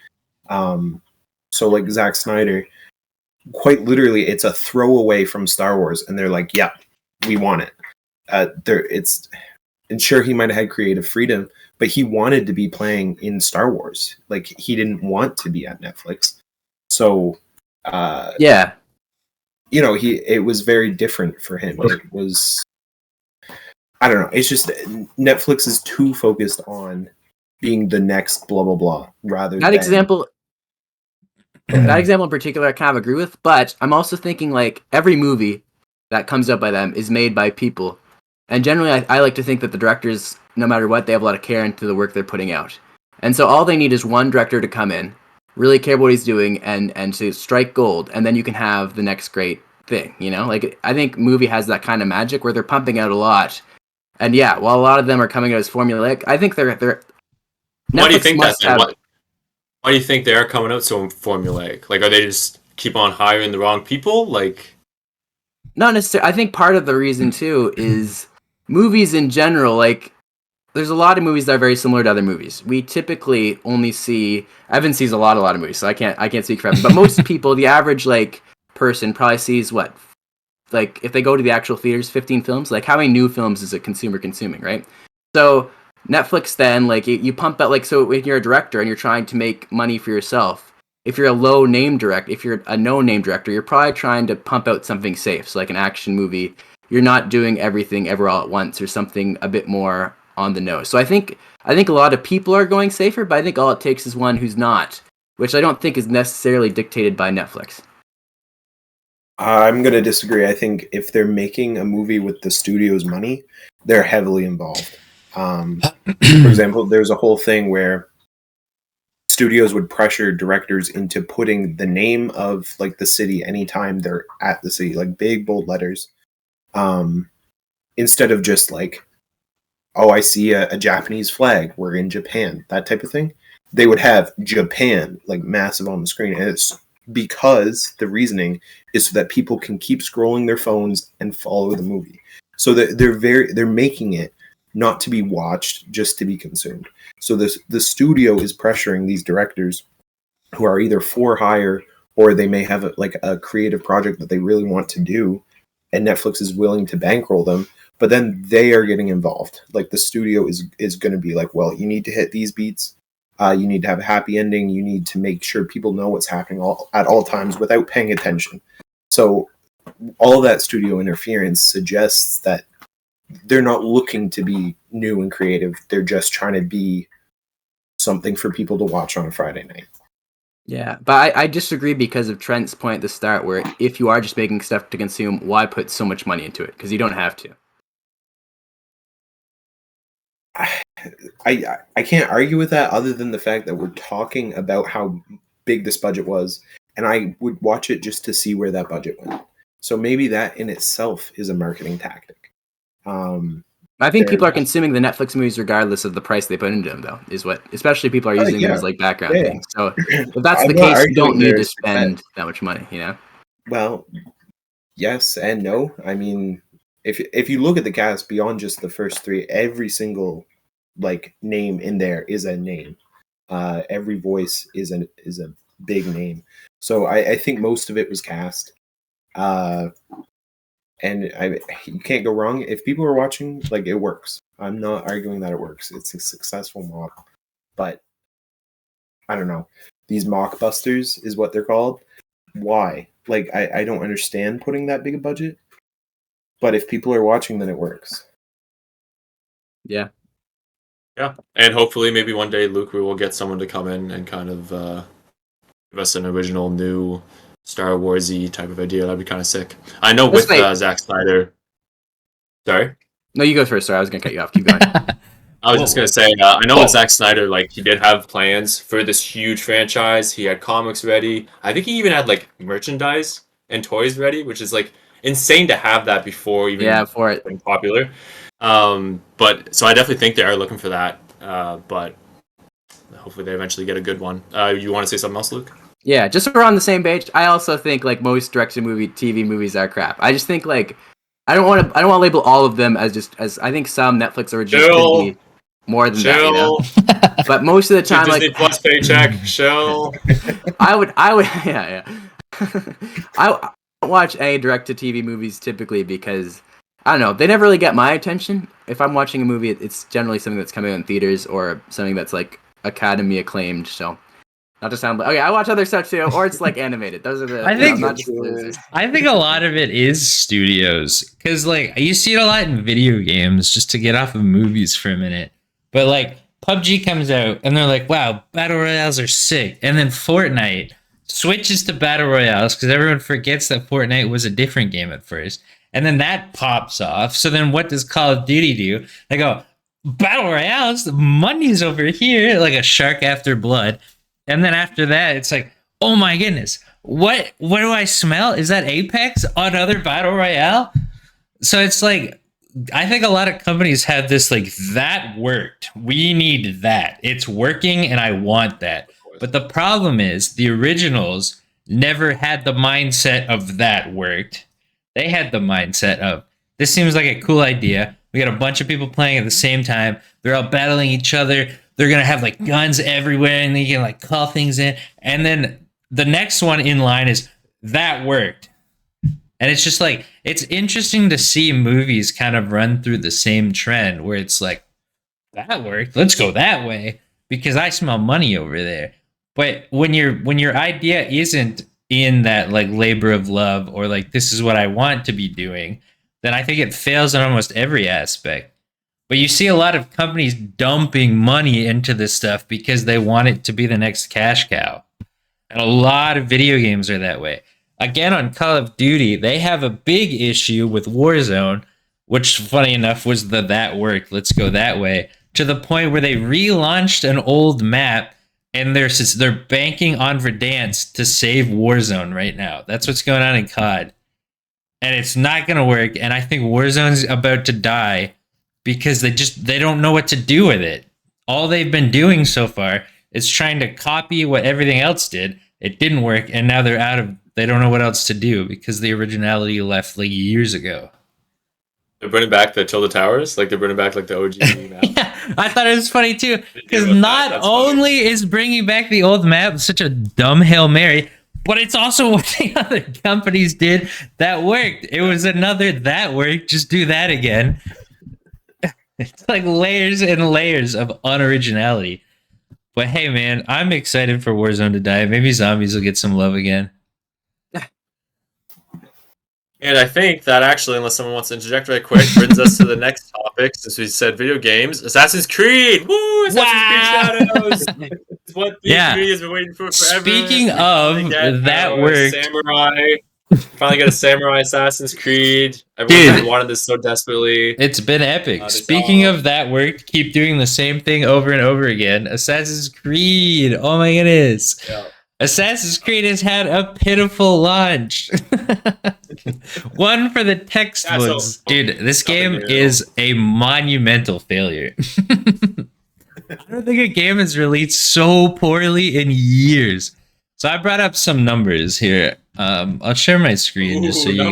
So like Zack Snyder, quite literally, it's a throwaway from Star Wars, and they're like, "Yeah, we want it." And sure, he might have had creative freedom, but he wanted to be playing in Star Wars. Like he didn't want to be at Netflix. So Yeah. It was very different for him. It was, I don't know. It's just Netflix is too focused on being the next blah blah blah rather That than example in particular, I kind of agree with. But I'm also thinking like every movie that comes up by them is made by people, and generally, I like to think that the directors, no matter what, they have a lot of care into the work they're putting out. And so all they need is one director to come in, really care what he's doing, and to strike gold, and then you can have the next great thing. You know, like I think movie has that kind of magic where they're pumping out a lot, and yeah, while a lot of them are coming out as formulaic, I think they're Why do you Netflix think that must then? have. Why do you think they are coming out so formulaic? Like, are they just keep on hiring the wrong people? Like, Not necessarily. I think part of the reason too is movies in general. Like, there's a lot of movies that are very similar to other movies. We typically only see. Evan sees a lot of movies, so I can't speak for Evan. But most people, the average like person, probably sees what, like if they go to the actual theaters, 15 films. Like, how many new films is a consumer consuming, right? So Netflix then, like you pump out, like, so when you're a director and you're trying to make money for yourself, if you're a low name director, if you're a no name director, you're probably trying to pump out something safe, so like an action movie. You're not doing everything ever all at once, or something a bit more on the nose. So I think a lot of people are going safer, but I think all it takes is one who's not, which I don't think is necessarily dictated by Netflix. I'm going to disagree. I think if they're making a movie with the studio's money, they're heavily involved. For example, there's a whole thing where studios would pressure directors into putting the name of like the city anytime they're at the city, like big bold letters, instead of just like, oh, I see a Japanese flag, we're in Japan, that type of thing. They would have Japan like massive on the screen, and it's because the reasoning is so that people can keep scrolling their phones and follow the movie. So that they're making it not to be watched, just to be consumed. So the studio is pressuring these directors who are either for hire, or they may have a creative project that they really want to do, and Netflix is willing to bankroll them. But then they are getting involved. Like the studio is going to be like, well, you need to hit these beats. You need to have a happy ending. You need to make sure people know what's happening at all times without paying attention. So all of that studio interference suggests that they're not looking to be new and creative. They're just trying to be something for people to watch on a Friday night. Yeah, but I disagree because of Trent's point at the start, where if you are just making stuff to consume, why put so much money into it? Because you don't have to. I can't argue with that, other than the fact that we're talking about how big this budget was, and I would watch it just to see where that budget went. So maybe that in itself is a marketing tactic. I think people are consuming the Netflix movies regardless of the price they put into them, though, is what, especially people are using them as like background things. So if that's the case, you don't need to spend that much money, you know? Well, yes and no. I mean, if you look at the cast beyond just the first three, every single like name in there is a name. Every voice is a big name. So I think most of it was cast. And you can't go wrong. If people are watching, like, it works. I'm not arguing that it works. It's a successful mock. But I don't know. These mockbusters is what they're called. Why? like I don't understand putting that big a budget. But if people are watching, then it works. Yeah. Yeah, and hopefully maybe one day, Luke, we will get someone to come in and kind of give us an original new Star Wars-y type of idea. That'd be kind of sick. I know Let's with wait. Zack Snyder. Sorry? No, you go first. Sorry, I was gonna cut you off. Keep going. I was just going to say, I know with Zack Snyder, like, he did have plans for this huge franchise. He had comics ready. I think he even had, like, merchandise and toys ready, which is, like, insane to have that before even for it. being popular. But so I definitely think they are looking for that. But hopefully they eventually get a good one. You want to say something else, Luke? Yeah, just so we're on the same page. I also think like most direct-to-movie TV movies are crap. I just think like I don't want to label all of them as I think some Netflix originals could be more than that, you know. But most of the time, Disney like Plus paycheck, chill. I would, yeah. I don't watch any direct-to-TV movies typically because I don't know, they never really get my attention. If I'm watching a movie, it's generally something that's coming out in theaters or something that's like Academy acclaimed. So, not to sound like okay, I watch other stuff too, or it's like animated. Those are the I think- not just losers. I think a lot of it is studios because like you see it a lot in video games just to get off of movies for a minute. But like PUBG comes out and they're like, wow, battle royales are sick. And then Fortnite switches to battle royales because everyone forgets that Fortnite was a different game at first. And then that pops off. So then what does Call of Duty do? They go, battle royales, the money's over here, like a shark after blood. And then after that, it's like, oh my goodness, what do I smell? Is that Apex? Another battle royale? So it's like, I think a lot of companies have this like, that worked. We need that. It's working and I want that. But the problem is the originals never had the mindset of that worked. They had the mindset of, this seems like a cool idea. We got a bunch of people playing at the same time. They're all battling each other. They're going to have like guns everywhere and they can like call things in. And then the next one in line is, that worked. And it's just like, it's interesting to see movies kind of run through the same trend where it's like, that worked. Let's go that way because I smell money over there. But when your idea isn't in that like labor of love or like this is what I want to be doing, then I think it fails in almost every aspect. But you see a lot of companies dumping money into this stuff because they want it to be the next cash cow. And a lot of video games are that way. Again, on Call of Duty, they have a big issue with Warzone, which funny enough was that worked. Let's go that way. To the point where they relaunched an old map and they're banking on Verdansk to save Warzone right now. That's what's going on in COD. And it's not going to work. And I think Warzone's about to die because they don't know what to do with it. All they've been doing so far is trying to copy what everything else did. It didn't work. And now they don't know what else to do because the originality left like years ago. They're bringing back the Tilda Towers? Like they're bringing back like the OG map? Yeah, I thought it was funny too. Because not only is bringing back the old map such a dumb Hail Mary, but it's also what the other companies did that worked. It was another that worked. Just do that again. It's like layers and layers of unoriginality. But hey, man, I'm excited for Warzone to die. Maybe zombies will get some love again. And I think that actually, unless someone wants to interject right quick, brings us to the next topic. Since we said video games, Assassin's Creed! Woo! Assassin's Creed Shadows! It's what the community has been waiting for forever. Speaking of that worked. Samurai. Finally got a Samurai Assassin's Creed. Everyone wanted this so desperately. It's been epic. Speaking of that work, keep doing the same thing over and over again. Assassin's Creed. Oh my goodness. Yeah. Assassin's Creed has had a pitiful launch. One for the textbooks. Dude, this game is a monumental failure. I don't think a game has released so poorly in years. So I brought up some numbers here. I'll share my screen just so you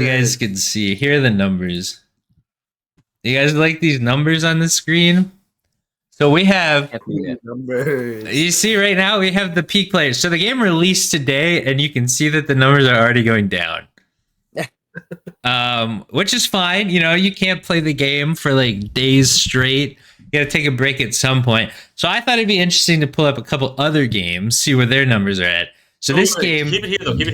guys can see. Here are the numbers. You guys like these numbers on the screen? So we have numbers. You see right now we have the peak players. So the game released today, and you can see that the numbers are already going down. Which is fine. You know, you can't play the game for like days straight. You gotta take a break at some point. So I thought it'd be interesting to pull up a couple other games, see where their numbers are at. So this game. Keep it here though. Keep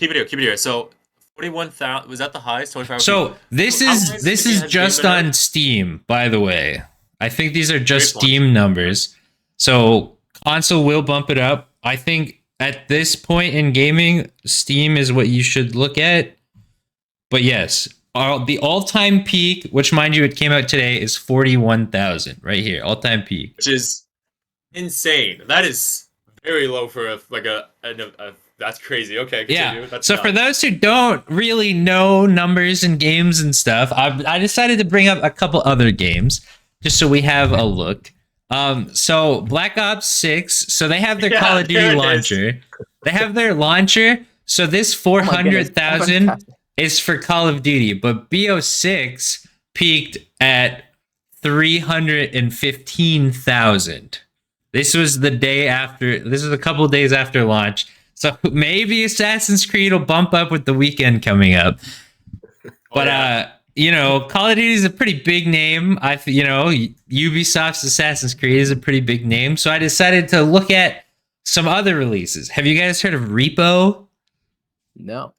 it here. So 41,000 was that the highest? 25. So this is just on Steam, by the way. I think these are just Steam numbers. So console will bump it up. I think at this point in gaming, Steam is what you should look at. But yes, the all-time peak, which mind you, it came out today, is 41,000 right here, all-time peak, which is insane. That is very low for a that's crazy. Okay, continue. Yeah. That's so nuts. For those who don't really know numbers and games and stuff, I decided to bring up a couple other games just so we have a look. So Black Ops 6, so they have their Call of Duty launcher. They have their launcher. So this 400,000 is for Call of Duty, but BO6 peaked at 315,000. This was the day after. This was a couple of days after launch. So maybe Assassin's Creed will bump up with the weekend coming up. But Call of Duty is a pretty big name. Ubisoft's Assassin's Creed is a pretty big name. So I decided to look at some other releases. Have you guys heard of Repo? No.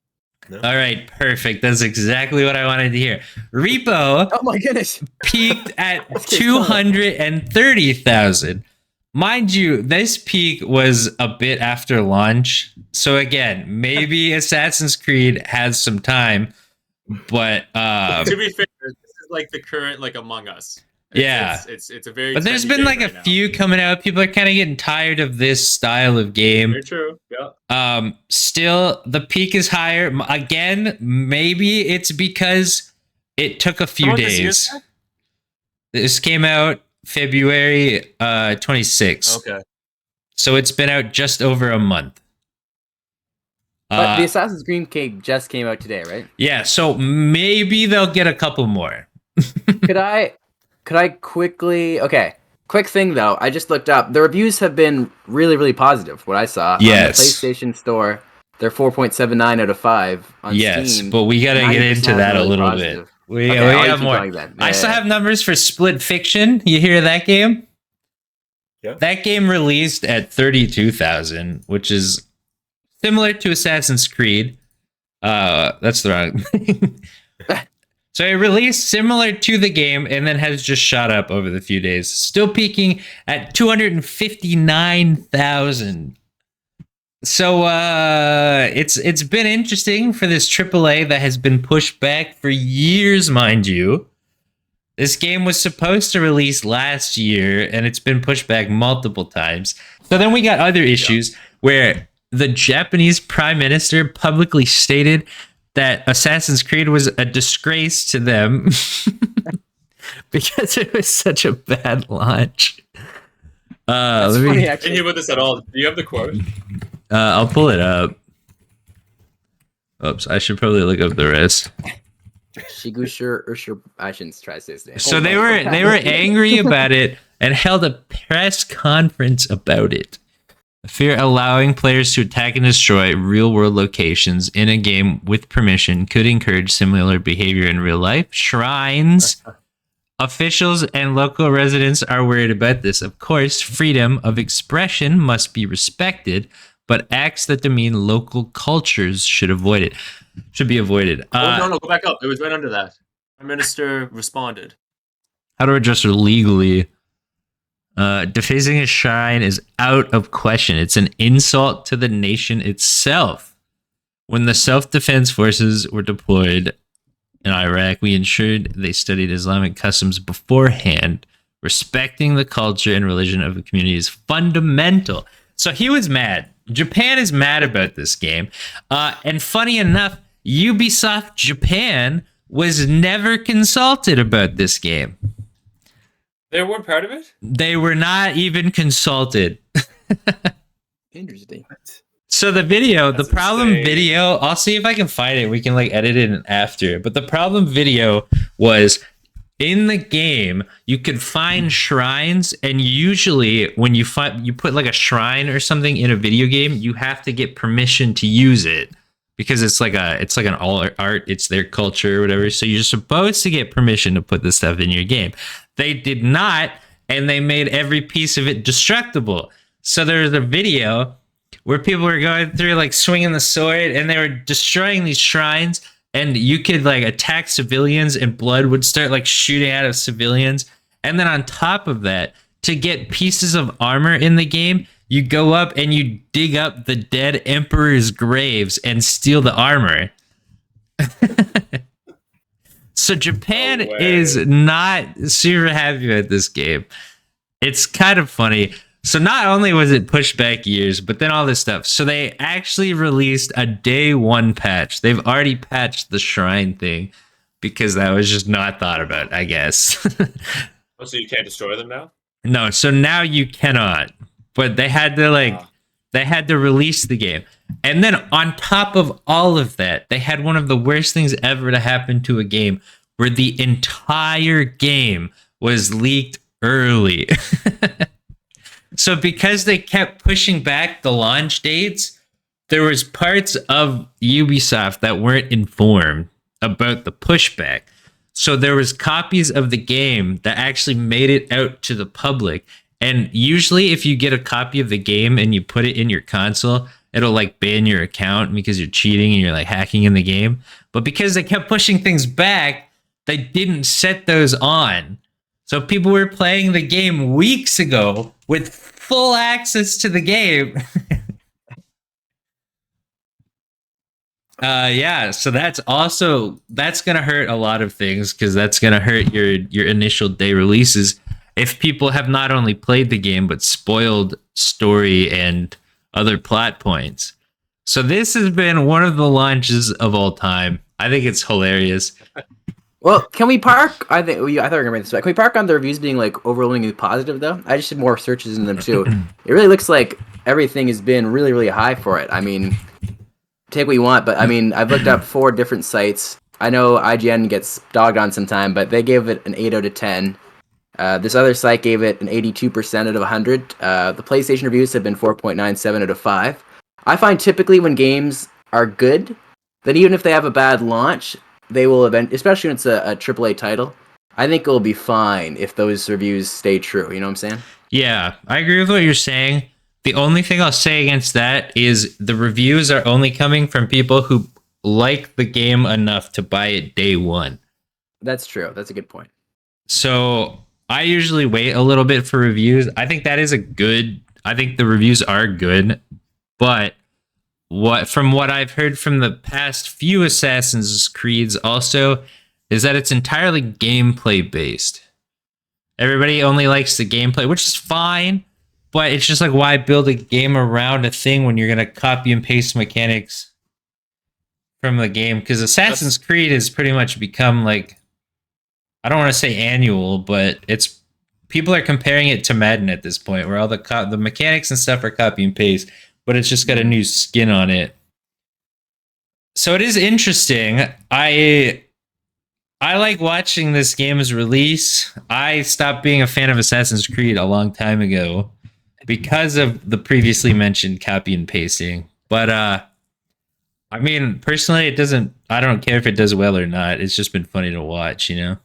All right, perfect. That's exactly what I wanted to hear. Repo. Oh my goodness. Peaked at 230,000. Mind you, this peak was a bit after launch. So again, maybe Assassin's Creed has some time, but to be fair, this is like the current Among Us. It's a very. But there's been a few coming out. People are kind of getting tired of this style of game. Very true. Yeah. Still, the peak is higher. Again, maybe it's because it took a few days. This came out February 26th. Okay. So it's been out just over a month. But the Assassin's Creed game just came out today, right? Yeah, so maybe they'll get a couple more. Could I quickly... Okay, quick thing though. I just looked up. The reviews have been really, really positive, what I saw. Yes. On the PlayStation Store, they're 4.79 out of 5 on Steam. Yes, but we got to get into that a little bit. We have more. I still have numbers for Split Fiction. You hear that game? Yeah. That game released at 32,000, which is similar to Assassin's Creed. That's the wrong thing. So it released similar to the game and then has just shot up over the few days. Still peaking at 259,000. So it's been interesting for this AAA that has been pushed back for years, mind you. This game was supposed to release last year, and it's been pushed back multiple times. So then we got other issues where the Japanese Prime Minister publicly stated that Assassin's Creed was a disgrace to them because it was such a bad launch. Didn't hear about this at all. Do you have the quote? I'll pull it up. Oops, I should probably look up the rest. I shouldn't try to say his name. So they were angry about it and held a press conference about it. Fear allowing players to attack and destroy real-world locations in a game with permission could encourage similar behavior in real life. Shrines. Officials and local residents are worried about this. Of course, freedom of expression must be respected, but acts that demean local cultures should be avoided. No, go back up. It was right under that. Prime Minister responded. How to address it legally? Defacing a shrine is out of question. It's an insult to the nation itself. When the self-defense forces were deployed in Iraq, we ensured they studied Islamic customs beforehand. Respecting the culture and religion of the community is fundamental. So he was mad. Japan is mad about this game. And funny enough, Ubisoft Japan was never consulted about this game. They weren't part of it? They were not even consulted. Interesting. So the video, That's the problem insane. video, I'll see if I can find it. We can edit it in after. But the problem video was in the game, you could find shrines, and usually when you put a shrine or something in a video game, you have to get permission to use it because it's like an all art, it's their culture or whatever. So you're supposed to get permission to put this stuff in your game. They did not, and they made every piece of it destructible. So there's a video where people were going through like swinging the sword and they were destroying these shrines, and you could like attack civilians and blood would start like shooting out of civilians. And then on top of that, to get pieces of armor in the game, you go up and you dig up the dead emperor's graves and steal the armor. So Japan is not super happy with this game. It's kind of funny. So not only was it pushed back years, but then all this stuff. So they actually released a day one patch. They've already patched the shrine thing because that was just not thought about, I guess. Oh, so you can't destroy them now? No, so now you cannot. But they had to they had to release the game. And then on top of all of that, they had one of the worst things ever to happen to a game where the entire game was leaked early. So because they kept pushing back the launch dates, there was parts of Ubisoft that weren't informed about the pushback. So there was copies of the game that actually made it out to the public. And usually if you get a copy of the game and you put it in your console, it'll like ban your account because you're cheating and you're like hacking in the game. But because they kept pushing things back, they didn't set those on. So people were playing the game weeks ago with full access to the game. Yeah, so that's gonna hurt a lot of things because that's gonna hurt your initial day releases if people have not only played the game but spoiled story and other plot points. So this has been one of the launches of all time. I think it's hilarious. Well, can we park? I thought we were gonna bring this back. Can we park on the reviews being like overwhelmingly positive though? I just did more searches in them too. It really looks like everything has been really, really high for it. I mean, take what you want, but I mean, I've looked up 4 different sites. I know IGN gets dogged on sometime, but they gave it an 8 out of 10. This other site gave it an 82% out of 100. The PlayStation reviews have been 4.97 out of 5. I find typically when games are good, then even if they have a bad launch, they will especially when it's a AAA title, I think it'll be fine if those reviews stay true. You know what I'm saying? Yeah, I agree with what you're saying. The only thing I'll say against that is the reviews are only coming from people who like the game enough to buy it day one. That's true. That's a good point. So I usually wait a little bit for reviews. I think I think the reviews are good, but from what I've heard from the past few Assassin's Creeds also is that it's entirely gameplay based. Everybody only likes the gameplay, which is fine, but it's just like, why build a game around a thing when you're going to copy and paste mechanics from the game? Because Assassin's Creed has pretty much become like, I don't want to say annual, but people are comparing it to Madden at this point, where all the mechanics and stuff are copy and paste, but it's just got a new skin on it. So it is interesting. I like watching this game's release. I stopped being a fan of Assassin's Creed a long time ago because of the previously mentioned copy and pasting. But I mean, personally, I don't care if it does well or not. It's just been funny to watch, you know?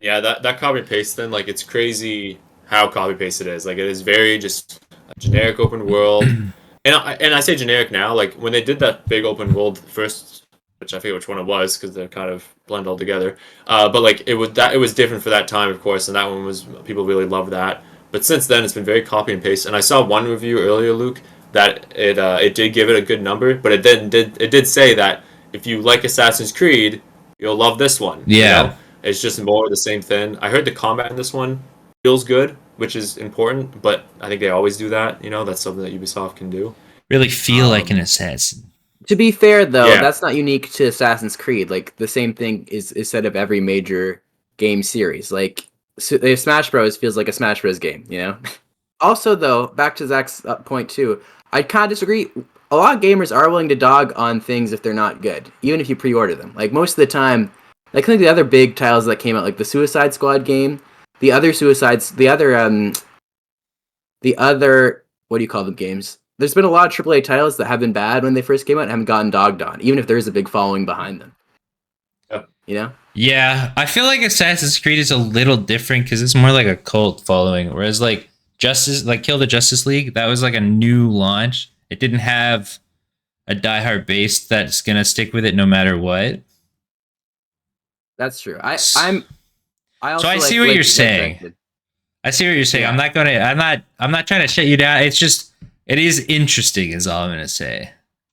Yeah, that copy and paste thing, like, it's crazy how copy paste it is. Like, it is very just a generic open world. And I say generic now, like, when they did that big open world first, which I forget which one it was because they're kind of blend all together. But like it was different for that time, of course, and that one was, people really loved that. But since then, it's been very copy and paste. And I saw one review earlier, Luke, that it did give it a good number, but it did say that if you like Assassin's Creed, you'll love this one. Yeah, you know? It's just more of the same thing. I heard the combat in this one feels good, which is important, but I think they always do that. You know, that's something that Ubisoft can do. Really feel like an assassin. To be fair, though, that's not unique to Assassin's Creed. Like, the same thing is said of every major game series. Like, Smash Bros. Feels like a Smash Bros. Game, you know? Also, though, back to Zach's point, too, I kind of disagree. A lot of gamers are willing to dog on things if they're not good, even if you pre-order them. Like, most of the time, like, I think the other big titles that came out, like the Suicide Squad game, the other, what do you call them, games? There's been a lot of AAA titles that have been bad when they first came out and haven't gotten dogged on, even if there is a big following behind them. Yep. You know? Yeah, I feel like Assassin's Creed is a little different because it's more like a cult following, whereas like Kill the Justice League. That was like a new launch. It didn't have a diehard base that's gonna stick with it no matter what. That's true. I see what you're saying. I see what you're saying. Yeah. I'm not trying to shut you down. It's just it is interesting is all I'm gonna say.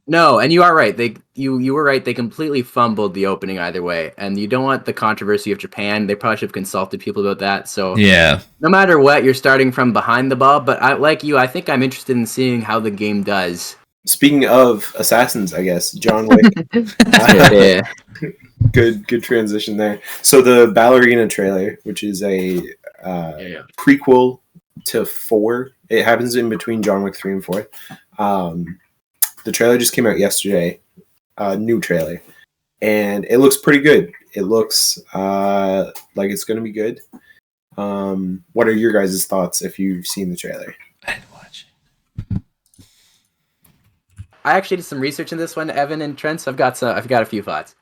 No, and you are right. You were right. They completely fumbled the opening either way, and you don't want the controversy of Japan. They probably should have consulted people about that. So yeah, no matter what, you're starting from behind the ball. But I think I'm interested in seeing how the game does. Speaking of assassins, I guess John Wick. Yeah. Good transition there. So the Ballerina trailer, which is a prequel to 4, it happens in between John Wick 3 and 4. The trailer just came out yesterday, new trailer, and it looks pretty good. It looks like it's going to be good. What are your guys' thoughts if you've seen the trailer? I'd watch it. I actually did some research in this one, Evan and Trent. So I've got a few thoughts.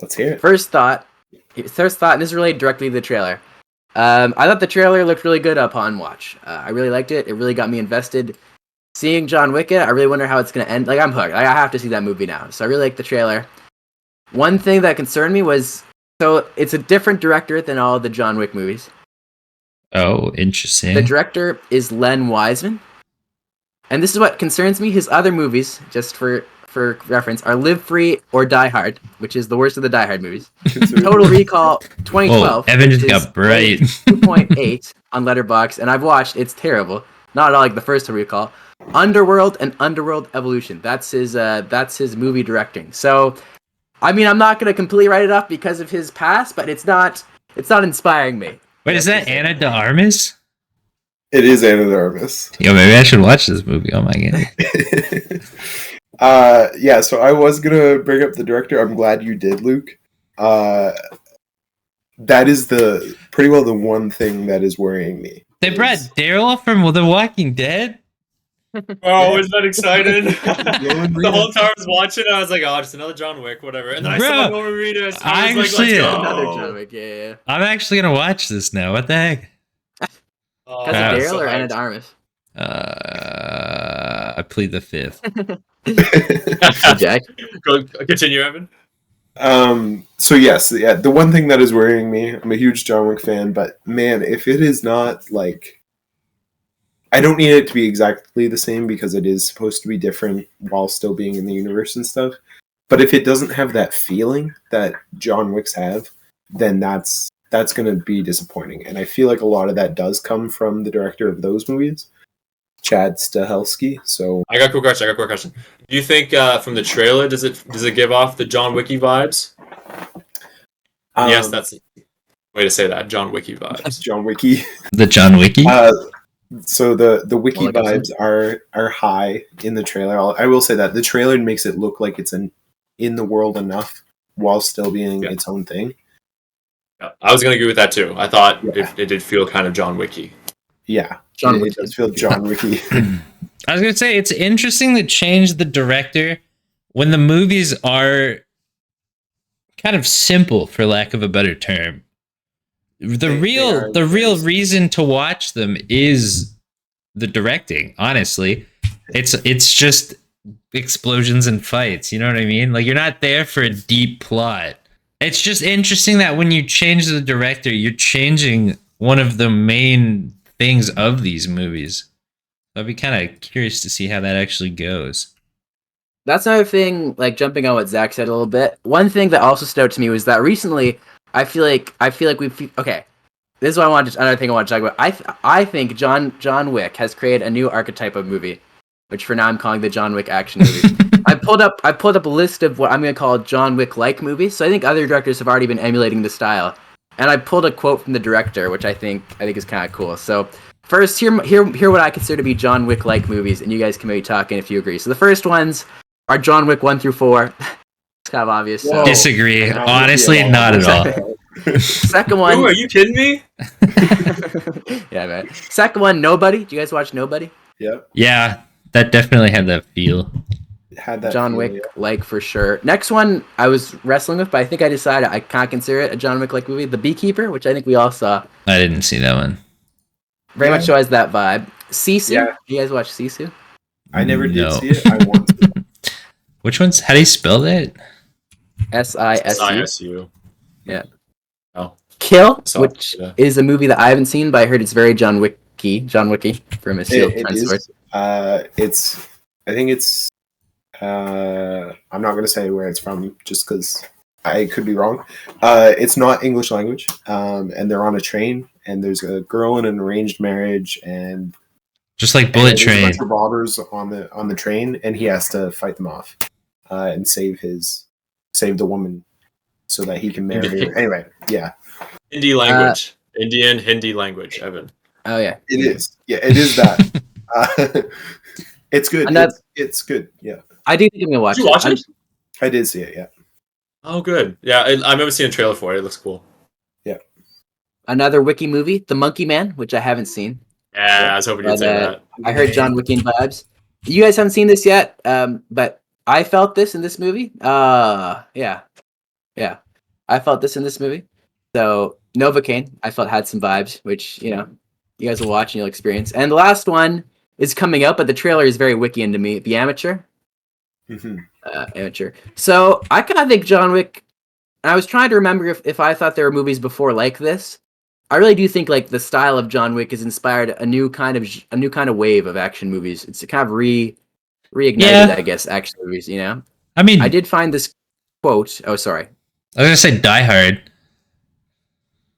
Let's hear it. First thought, and this is related directly to the trailer. I thought the trailer looked really good upon watch. I really liked it. It really got me invested. Seeing John Wick, I really wonder how it's going to end. Like, I'm hooked. I have to see that movie now. So I really like the trailer. One thing that concerned me was, so it's a different director than all the John Wick movies. Oh, interesting. The director is Len Wiseman. And this is what concerns me. His other movies, just for reference, are Live Free or Die Hard, which is the worst of the Die Hard movies. Total Recall 2012. Evan just got bright. 2.8 on Letterboxd, and I've watched. It's terrible. Not at all like the first Total Recall. Underworld and Underworld Evolution. That's his movie directing. So, I mean, I'm not going to completely write it off because of his past, but it's not inspiring me. Wait, is that Ana de Armas? It is Ana de Armas. Yo, maybe I should watch this movie. Oh my god. Yeah, so I was gonna bring up the director. I'm glad you did, Luke. That is pretty well the one thing that is worrying me. They brought Daryl from The Walking Dead? Oh, isn't that exciting? The whole time I was watching, I was like, "Oh, just another John Wick, whatever." And then I saw Norman Reedus. I was like, "Let's go." Another John Wick, yeah. I'm actually gonna watch this now. What the heck? Because of Daryl or Ana de Armas? I plead the fifth. Jack, continue, Evan. So yes, yeah. The one thing that is worrying me, I'm a huge John Wick fan, but man, if it is not like. I don't need it to be exactly the same because it is supposed to be different while still being in the universe and stuff. But if it doesn't have that feeling that John Wicks have, then that's going to be disappointing. And I feel like a lot of that does come from the director of those movies, Chad Stahelski. So I got a quick question. Do you think from the trailer does it give off the John Wicky vibes? Yes, that's the way to say that. John Wicky vibes. John Wicky. The John Wicky. So the wiki vibes are high in the trailer. I will say that the trailer makes it look like it's in the world enough while still being its own thing. Yeah, I was gonna agree with that too. I thought it did feel kind of John Wicky. Yeah, it does feel John Wicky. I was gonna say it's interesting to change the director when the movies are kind of simple, for lack of a better term. The real reason to watch them is the directing, honestly. It's just explosions and fights, you know what I mean? Like, you're not there for a deep plot. It's just interesting that when you change the director, you're changing one of the main things of these movies. I'd be kind of curious to see how that actually goes. That's another thing, like jumping on what Zach said a little bit. One thing that also stood out to me was that recently I feel like okay. This is what another thing I want to talk about. I think John Wick has created a new archetype of movie, which for now I'm calling the John Wick action movie. I pulled up a list of what I'm going to call John Wick-like movies. So I think other directors have already been emulating the style. And I pulled a quote from the director, which I think is kind of cool. So first, hear what I consider to be John Wick-like movies, and you guys can maybe talk in if you agree. So the first ones are John Wick 1 through 4. It's kind of obvious. So. Disagree. Honestly, not at all. Second one. Ooh, are you kidding me? Yeah, man. Second one, Nobody. Do you guys watch Nobody? Yep. Yeah, that definitely had that feel. Had that John feel, Wick like for sure. Next one I was wrestling with, but I think I decided I can't consider it a John Wick like movie. The Beekeeper, which I think we all saw. I didn't see that one. Very much so has that vibe. Sisu. Yeah. You guys watch Sisu? I never did No. see it. I want to. Which one's? How do you spell that? SISU. ISU. Yeah. Oh. Kill, Saw it, which yeah. is a movie that I haven't seen, but I heard it's very John Wicky from a Seal It Sword. is. I think it's. I'm not going to say where it's from, just because I could be wrong. It's not English language, and they're on a train, and there's a girl in an arranged marriage, and Just like Bullet there's a Train. bunch of robbers on the train, and he has to fight them off, and save the woman, so that he can marry her. Anyway, yeah, Hindi language. Indian Hindi language, Evan. Oh yeah. it is. Yeah, it is that. It's good. And that's- It's good. Yeah, I do think I'm gonna watch Did you watch it? I did see it. Yeah. Oh, good. Yeah, I've never seen a trailer for it. It looks cool. Another Wiki movie, The Monkey Man, which I haven't seen. Yeah, I was hoping you'd But, say that. I heard John Wick vibes. You guys haven't seen this yet, but I felt this in this movie. Yeah. I felt this in this movie. So Novocaine, I felt had some vibes, which you guys will watch and you'll experience. And the last one is coming out, but the trailer is very Wickian to me. The Amateur. Amateur. So I kind of think John Wick. I was trying to remember if I thought there were movies before like this. I really do think like the style of John Wick has inspired a new kind of wave of action movies. It's kind of reignited, I guess, action movies. I mean, I did find this quote. Oh, sorry. I was gonna say Die Hard.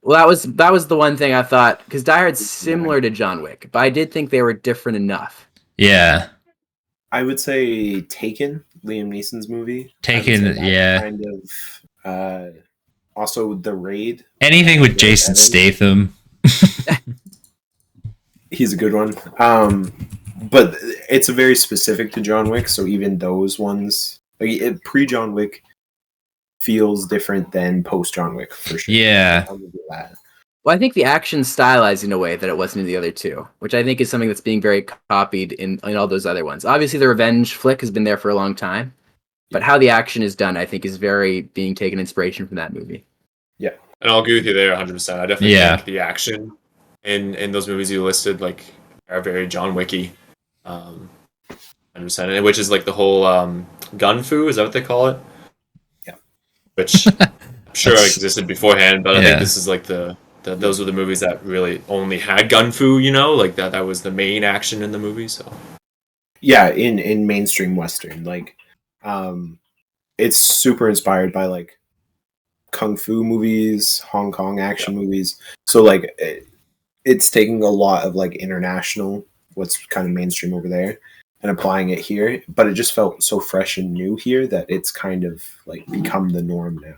Well, that was the one thing I thought, because Die Hard's similar to John Wick, but I did think they were different enough. Yeah. I would say Taken, Liam Neeson's movie. Taken, I would say that yeah. Kind of. Also, The Raid. Anything with Jason Statham. He's a good one. But it's a very specific to John Wick, so even those ones, like pre-John Wick, feels different than post-John Wick for sure. Yeah. I'll give you that. Well, I think the action's stylized in a way that it wasn't in the other two, which I think is something that's being very copied in all those other ones. Obviously, the revenge flick has been there for a long time, but how the action is done, I think, is very being taken inspiration from that movie. Yeah. And I'll agree with you there 100%. I definitely Yeah. think the action in those movies you listed are very John Wicky. 100%. Which is like the whole gun fu, is that what they call it? Yeah. Which I'm sure existed beforehand, but I Yeah. think this is like those were the movies that really only had gun fu, like that was the main action in the movie. So Yeah, in mainstream Western. It's super inspired by like kung fu movies, Hong Kong action movies. So it's taking a lot of like international, what's kind of mainstream over there, and applying it here. But it just felt so fresh and new here that it's kind of like become the norm now.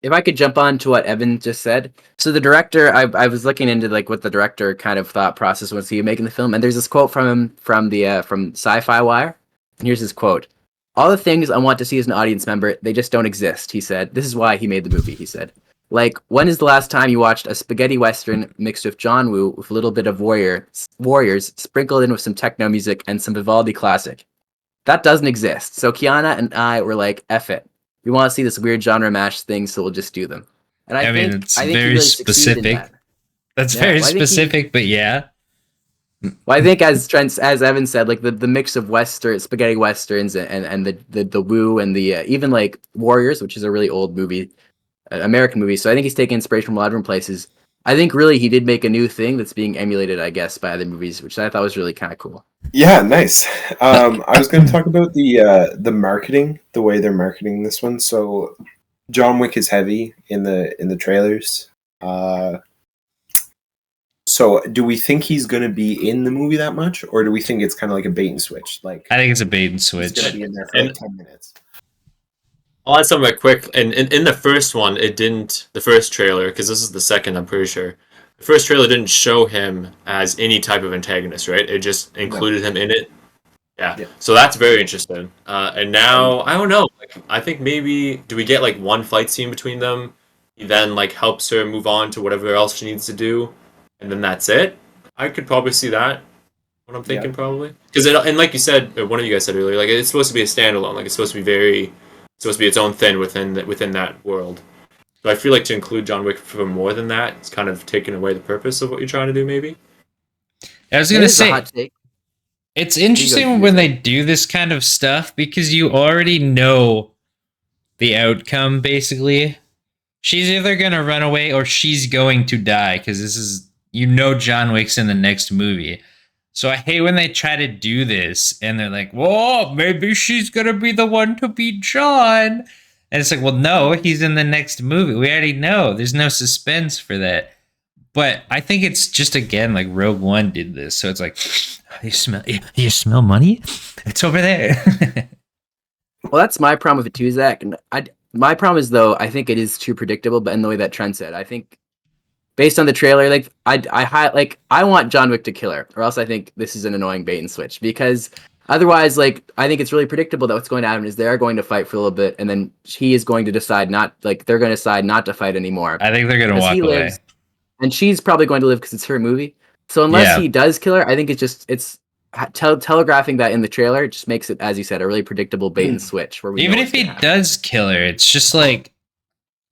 If I could jump on to what Evan just said. So the director, I was looking into like what the director kind of thought process was he making the film, and there's this quote from him from Sci-Fi Wire. And here's his quote. "All the things I want to see as an audience member, they just don't exist," he said. "This is why he made the movie," he said. Like, when is the last time you watched a spaghetti western mixed with John Woo with a little bit of Warriors sprinkled in with some techno music and some Vivaldi classic? That doesn't exist. So Kiana and I were like, F it. We want to see this weird genre mash thing, so we'll just do them. And I think it's he very really succeeded in specific. that. That's Yeah, very well, I think specific, but yeah. Well, I think as Evan said, like the mix of spaghetti westerns and the Woo and the even like Warriors, which is a really old movie, American movie. So I think he's taking inspiration from a lot of different places. I think really he did make a new thing that's being emulated, I guess, by other movies, which I thought was really kind of cool. Yeah, nice. I was going to talk about the marketing, the way they're marketing this one. So John Wick is heavy in the trailers. So do we think he's going to be in the movie that much, or do we think it's kind of like a bait and switch? Like I think it's a bait and he's going switch. to be in there for like 10 minutes. I'll add something quick. And in the first one, it didn't. The first trailer, because this is the second, I'm pretty sure. The first trailer didn't show him as any type of antagonist, right? It just included him in it. Yeah. So that's very interesting. And now I don't know. Like, I think maybe do we get like one fight scene between them? He then like helps her move on to whatever else she needs to do, and then that's it. I could probably see that. What I'm thinking probably because and like you said, or one of you guys said earlier, like it's supposed to be a standalone. Like it's supposed to be its own thing within that world. So I feel like to include John Wick for more than that, it's kind of taking away the purpose of what you're trying to do, maybe. I was It gonna is a say hot take. it's interesting when they do this kind of stuff because you already know the outcome. Basically, she's either gonna run away or she's going to die because this is John Wick's in the next movie. So I hate when they try to do this and they're like, "Whoa, maybe she's gonna be the one to beat John." And it's like, well, no, he's in the next movie. We already know. There's no suspense for that. But I think it's just, again, like Rogue One did this. So it's like, you smell money? It's over there. Well, that's my problem with it too, Zach. And my problem is, though, I think it is too predictable. But in the way that Trent said, I think based on the trailer, like I want John Wick to kill her, or else I think this is an annoying bait and switch. Because otherwise, like, I think it's really predictable that what's going to happen is they're going to fight for a little bit, and then he is going to decide they're going to decide not to fight anymore. I think they're going to walk away. And she's probably going to live because it's her movie. So unless he does kill her, I think it's telegraphing that in the trailer. It just makes it, as you said, a really predictable bait and switch. Where even if he does kill her, it's just like,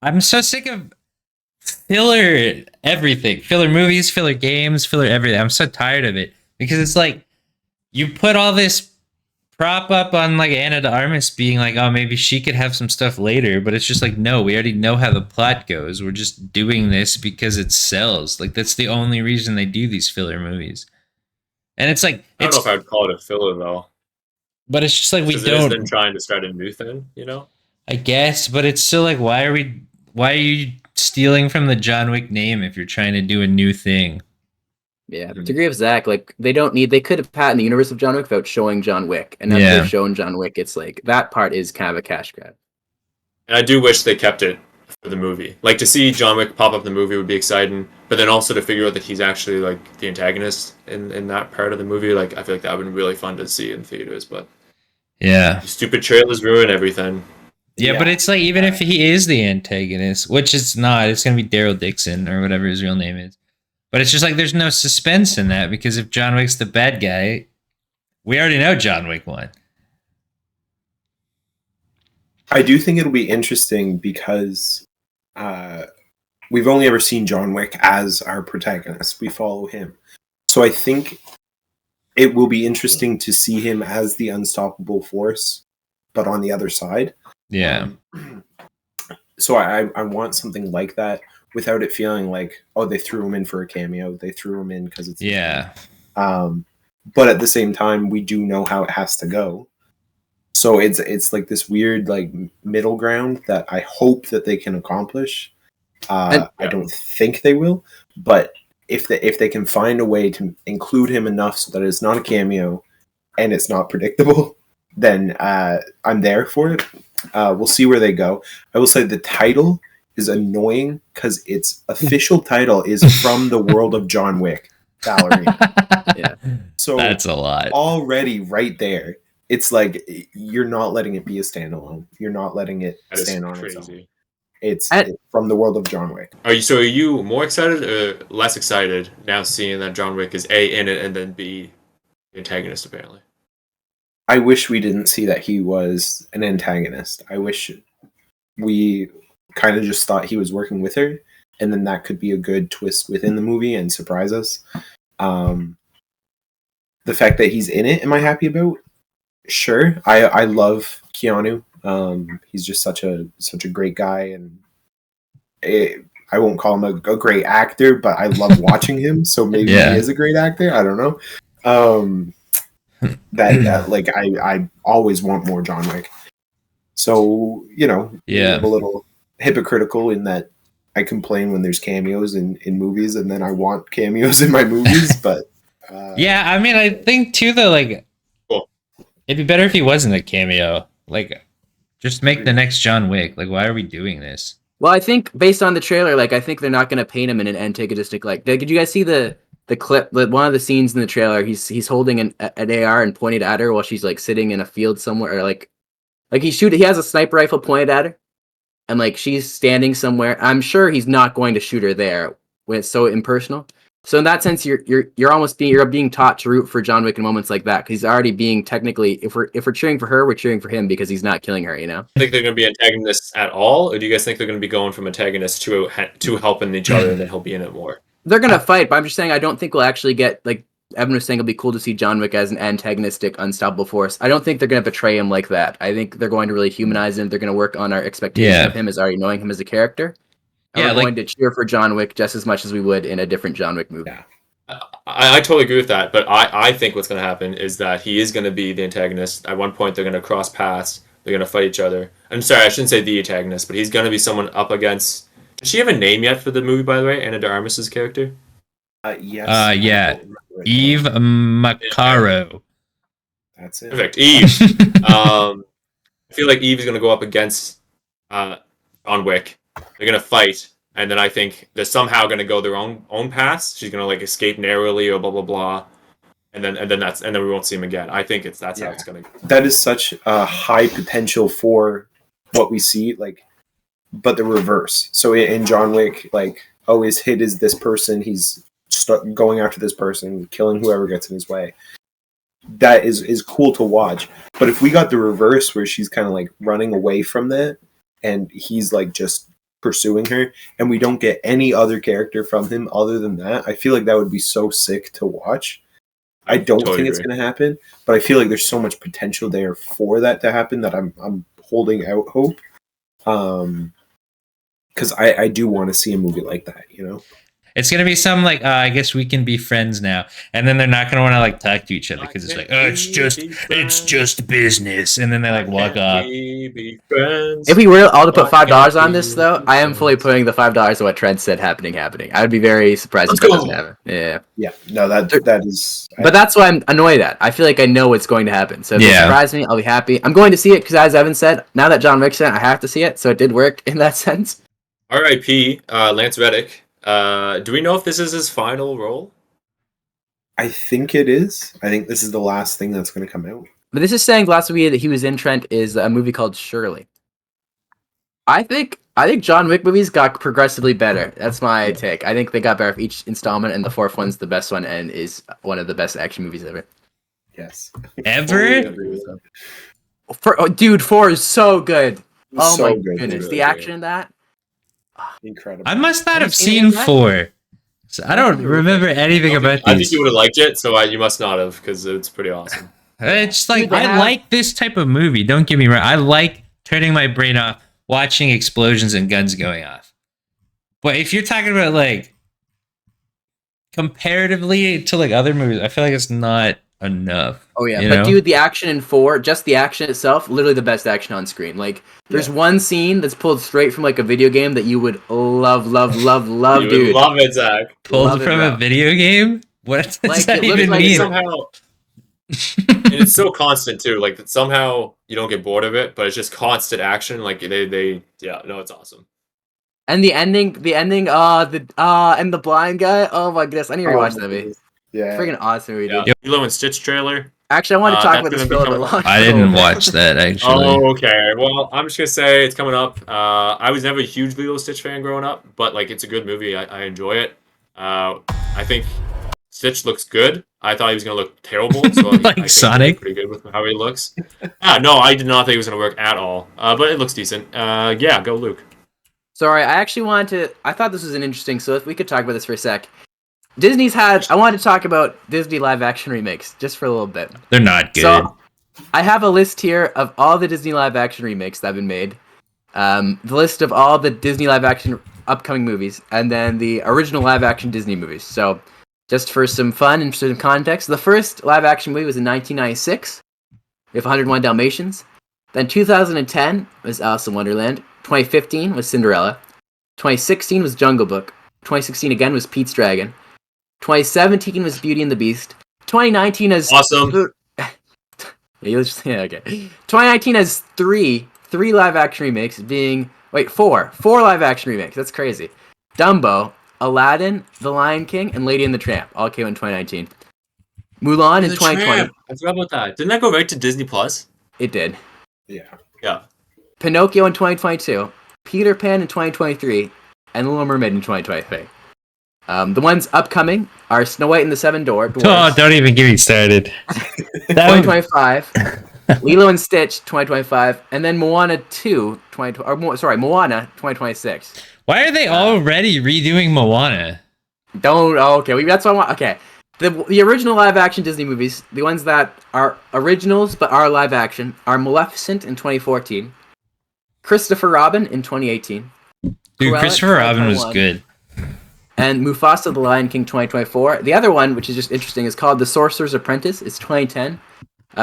I'm so sick of filler everything. Filler movies, filler games, filler everything. I'm so tired of it. Because it's like, you put all this prop up on like Anna de Armas being like, oh, maybe she could have some stuff later, but it's just like, no, we already know how the plot goes. We're just doing this because it sells. Like, that's the only reason they do these filler movies. And it's like, I don't know if I would call it a filler though. But it's just like, we It don't. is them trying to start a new thing, you know? I guess, but it's still like, why are you stealing from the John Wick name if you're trying to do a new thing? Yeah, to agree with Zach, like they could have patented the universe of John Wick without showing John Wick, and now that they've shown John Wick, it's like that part is kind of a cash grab. And I do wish they kept it for the movie. Like, to see John Wick pop up in the movie would be exciting, but then also to figure out that he's actually like the antagonist in that part of the movie. Like, I feel like that would be really fun to see in theaters. But stupid trailers ruin everything. Yeah, but it's like, even if he is the antagonist, which it's not, it's gonna be Daryl Dixon or whatever his real name is. But it's just like, there's no suspense in that, because if John Wick's the bad guy, we already know John Wick won. I do think it'll be interesting because we've only ever seen John Wick as our protagonist. We follow him. So I think it will be interesting to see him as the unstoppable force, but on the other side. Yeah. So I want something like that, without it feeling like, oh, they threw him in for a cameo. They threw him in because it's but at the same time, we do know how it has to go. So it's like this weird like middle ground that I hope that they can accomplish. I don't think they will, but if they can find a way to include him enough so that it's not a cameo and it's not predictable, then I'm there for it. We'll see where they go. I will say the title is annoying because its official title is From the World of John Wick, Ballerina. Yeah. So that's a lot. Already right there, it's like you're not letting it be a standalone. You're not letting it stand on its own. It's From the World of John Wick. Are you more excited or less excited now seeing that John Wick is A, in it, and then B, the antagonist apparently? I wish we didn't see that he was an antagonist. I wish we kind of just thought he was working with her, and then that could be a good twist within the movie and surprise us. The fact that he's in it, am I happy about? Sure. I love Keanu. He's just such a great guy, and I won't call him a great actor, but I love watching him. So maybe he is a great actor. I don't know. That like I always want more John Wick. So I'm a little hypocritical in that I complain when there's cameos in movies, and then I want cameos in my movies. But I mean, I think too though, like, it'd be better if he wasn't a cameo. Like, just make the next John Wick. Like, why are we doing this? Well, I think based on the trailer, like, I think they're not going to paint him in an antagonistic. Like, did you guys see the clip? One of the scenes in the trailer, he's holding an AR and pointed at her while she's like sitting in a field somewhere, or like he has a sniper rifle pointed at her, and like she's standing somewhere. I'm sure he's not going to shoot her there when it's so impersonal. So in that sense, you're almost being taught to root for John Wick in moments like that, because he's already being technically, if we're cheering for her, we're cheering for him because he's not killing her. Think they're going to be antagonists at all, or do you guys think they're going to be going from antagonists to helping each other, and then he'll be in it more? They're gonna fight, but I'm just saying I don't think we'll actually get like Evan was saying it'll be cool to see John Wick as an antagonistic, unstoppable force. I don't think they're going to portray him like that. I think they're going to really humanize him. They're going to work on our expectation of him as already knowing him as a character. And we're going to cheer for John Wick just as much as we would in a different John Wick movie. Yeah. I totally agree with that, but I think what's going to happen is that he is going to be the antagonist. At one point, they're going to cross paths. They're going to fight each other. I'm sorry, I shouldn't say the antagonist, but he's going to be someone up against... Does she have a name yet for the movie, by the way? Ana de Armas's character? Yes. Yeah. Eve Macaro. That's it. Perfect. Eve. I feel like Eve is going to go up against John Wick. They're going to fight. And then I think they're somehow going to go their own paths. She's going to like escape narrowly or blah blah blah, and then we won't see him again. I think that's how it's going to go. That is such a high potential for what we see, like, but the reverse. So in John Wick, like, his hit is this person. He's going after this person, killing whoever gets in his way. That is cool to watch. But if we got the reverse, where she's kind of like running away from that, and he's like just pursuing her, and we don't get any other character from him other than that, I feel like that would be so sick to watch. I don't think it's going to happen, but I feel like there's so much potential there for that to happen that I'm holding out hope. Because I do want to see a movie like that, you know? It's going to be some like, I guess we can be friends now. And then they're not going to want to like talk to each other because it's like, it's just business. And then they like walk off. If we were all to put $5 on this, though, I am fully putting the $5 on what Trent said happening. I would be very surprised if that doesn't happen. Yeah. Yeah. No, that is... But that's why I'm annoyed at. I feel like I know what's going to happen. So if it surprises me, I'll be happy. I'm going to see it because, as Evan said, now that John Wick's in it, I have to see it. So it did work in that sense. R.I.P. Lance Reddick. Do we know if this is his final role? I think it is. I think this is the last thing that's going to come out. But this is saying the last movie that he was in, Trent, is a movie called Shirley. I think John Wick movies got progressively better. That's my take. I think they got better for each installment, and the fourth one's the best one and is one of the best action movies ever. Yes. Ever? Dude, 4 is so good. Oh so my good, goodness. really the action in that. Incredible. I must not have seen 4. So I don't remember anything about these. I think you would have liked it, so you must not have, because it's pretty awesome. It's like, I like this type of movie. Don't get me wrong. I like turning my brain off, watching explosions and guns going off. But if you're talking about like comparatively to like other movies, I feel like it's not enough. Oh yeah, but dude, the action in 4, just the action itself, literally the best action on screen. Like, there's one scene that's pulled straight from like a video game that you would love, you dude. Would love it, Zach. Pulled from a video game? What does that even mean? Somehow, and it's so constant too. Like, somehow you don't get bored of it, but it's just constant action. Like it's awesome. And the ending, and the blind guy. Oh my goodness, I need to rewatch that movie. Yeah, freaking awesome movie. Yeah. Lilo and Stitch trailer. Actually, I want to talk about this a little bit longer. I didn't watch that actually. Oh, okay. Well, I'm just gonna say it's coming up. I was never a huge Lilo and Stitch fan growing up, but like, it's a good movie. I enjoy it. I think Stitch looks good. I thought he was gonna look terrible. So like I Sonic. Pretty good with how he looks. No, I did not think it was gonna work at all. But it looks decent. Yeah, go Luke. Sorry, I actually wanted to. I thought this was an interesting. So if we could talk about this for a sec. I wanted to talk about Disney live action remakes just for a little bit. They're not good. So, I have a list here of all the Disney live action remakes that have been made. The list of all the Disney live action upcoming movies, and then the original live action Disney movies. So, just for some fun and some context, the first live action movie was in 1996 with 101 Dalmatians. Then 2010 was Alice in Wonderland. 2015 was Cinderella. 2016 was Jungle Book. 2016 again was Pete's Dragon. 2017 was Beauty and the Beast. 2019 has awesome. Okay. 2019 has three live action remakes, four live action remakes. That's crazy. Dumbo, Aladdin, The Lion King, and Lady and the Tramp all came in 2019. Mulan in 2020. I forgot about that. Didn't that go right to Disney Plus? It did. Yeah. Pinocchio in 2022, Peter Pan in 2023, and Little Mermaid in 2023. The ones upcoming are Snow White and the Seven Dwarfs. Oh, don't even get me started. 2025. Lilo and Stitch, 2025. And then Moana 2, Moana 2026. Why are they already redoing Moana? Okay, that's what I want. Okay. The original live action Disney movies, the ones that are originals but are live action, are Maleficent in 2014, Christopher Robin in 2018. Dude, Cruella Christopher Robin was 2021, good. And Mufasa the Lion King 2024. The other one, which is just interesting, is called The Sorcerer's Apprentice. It's 2010.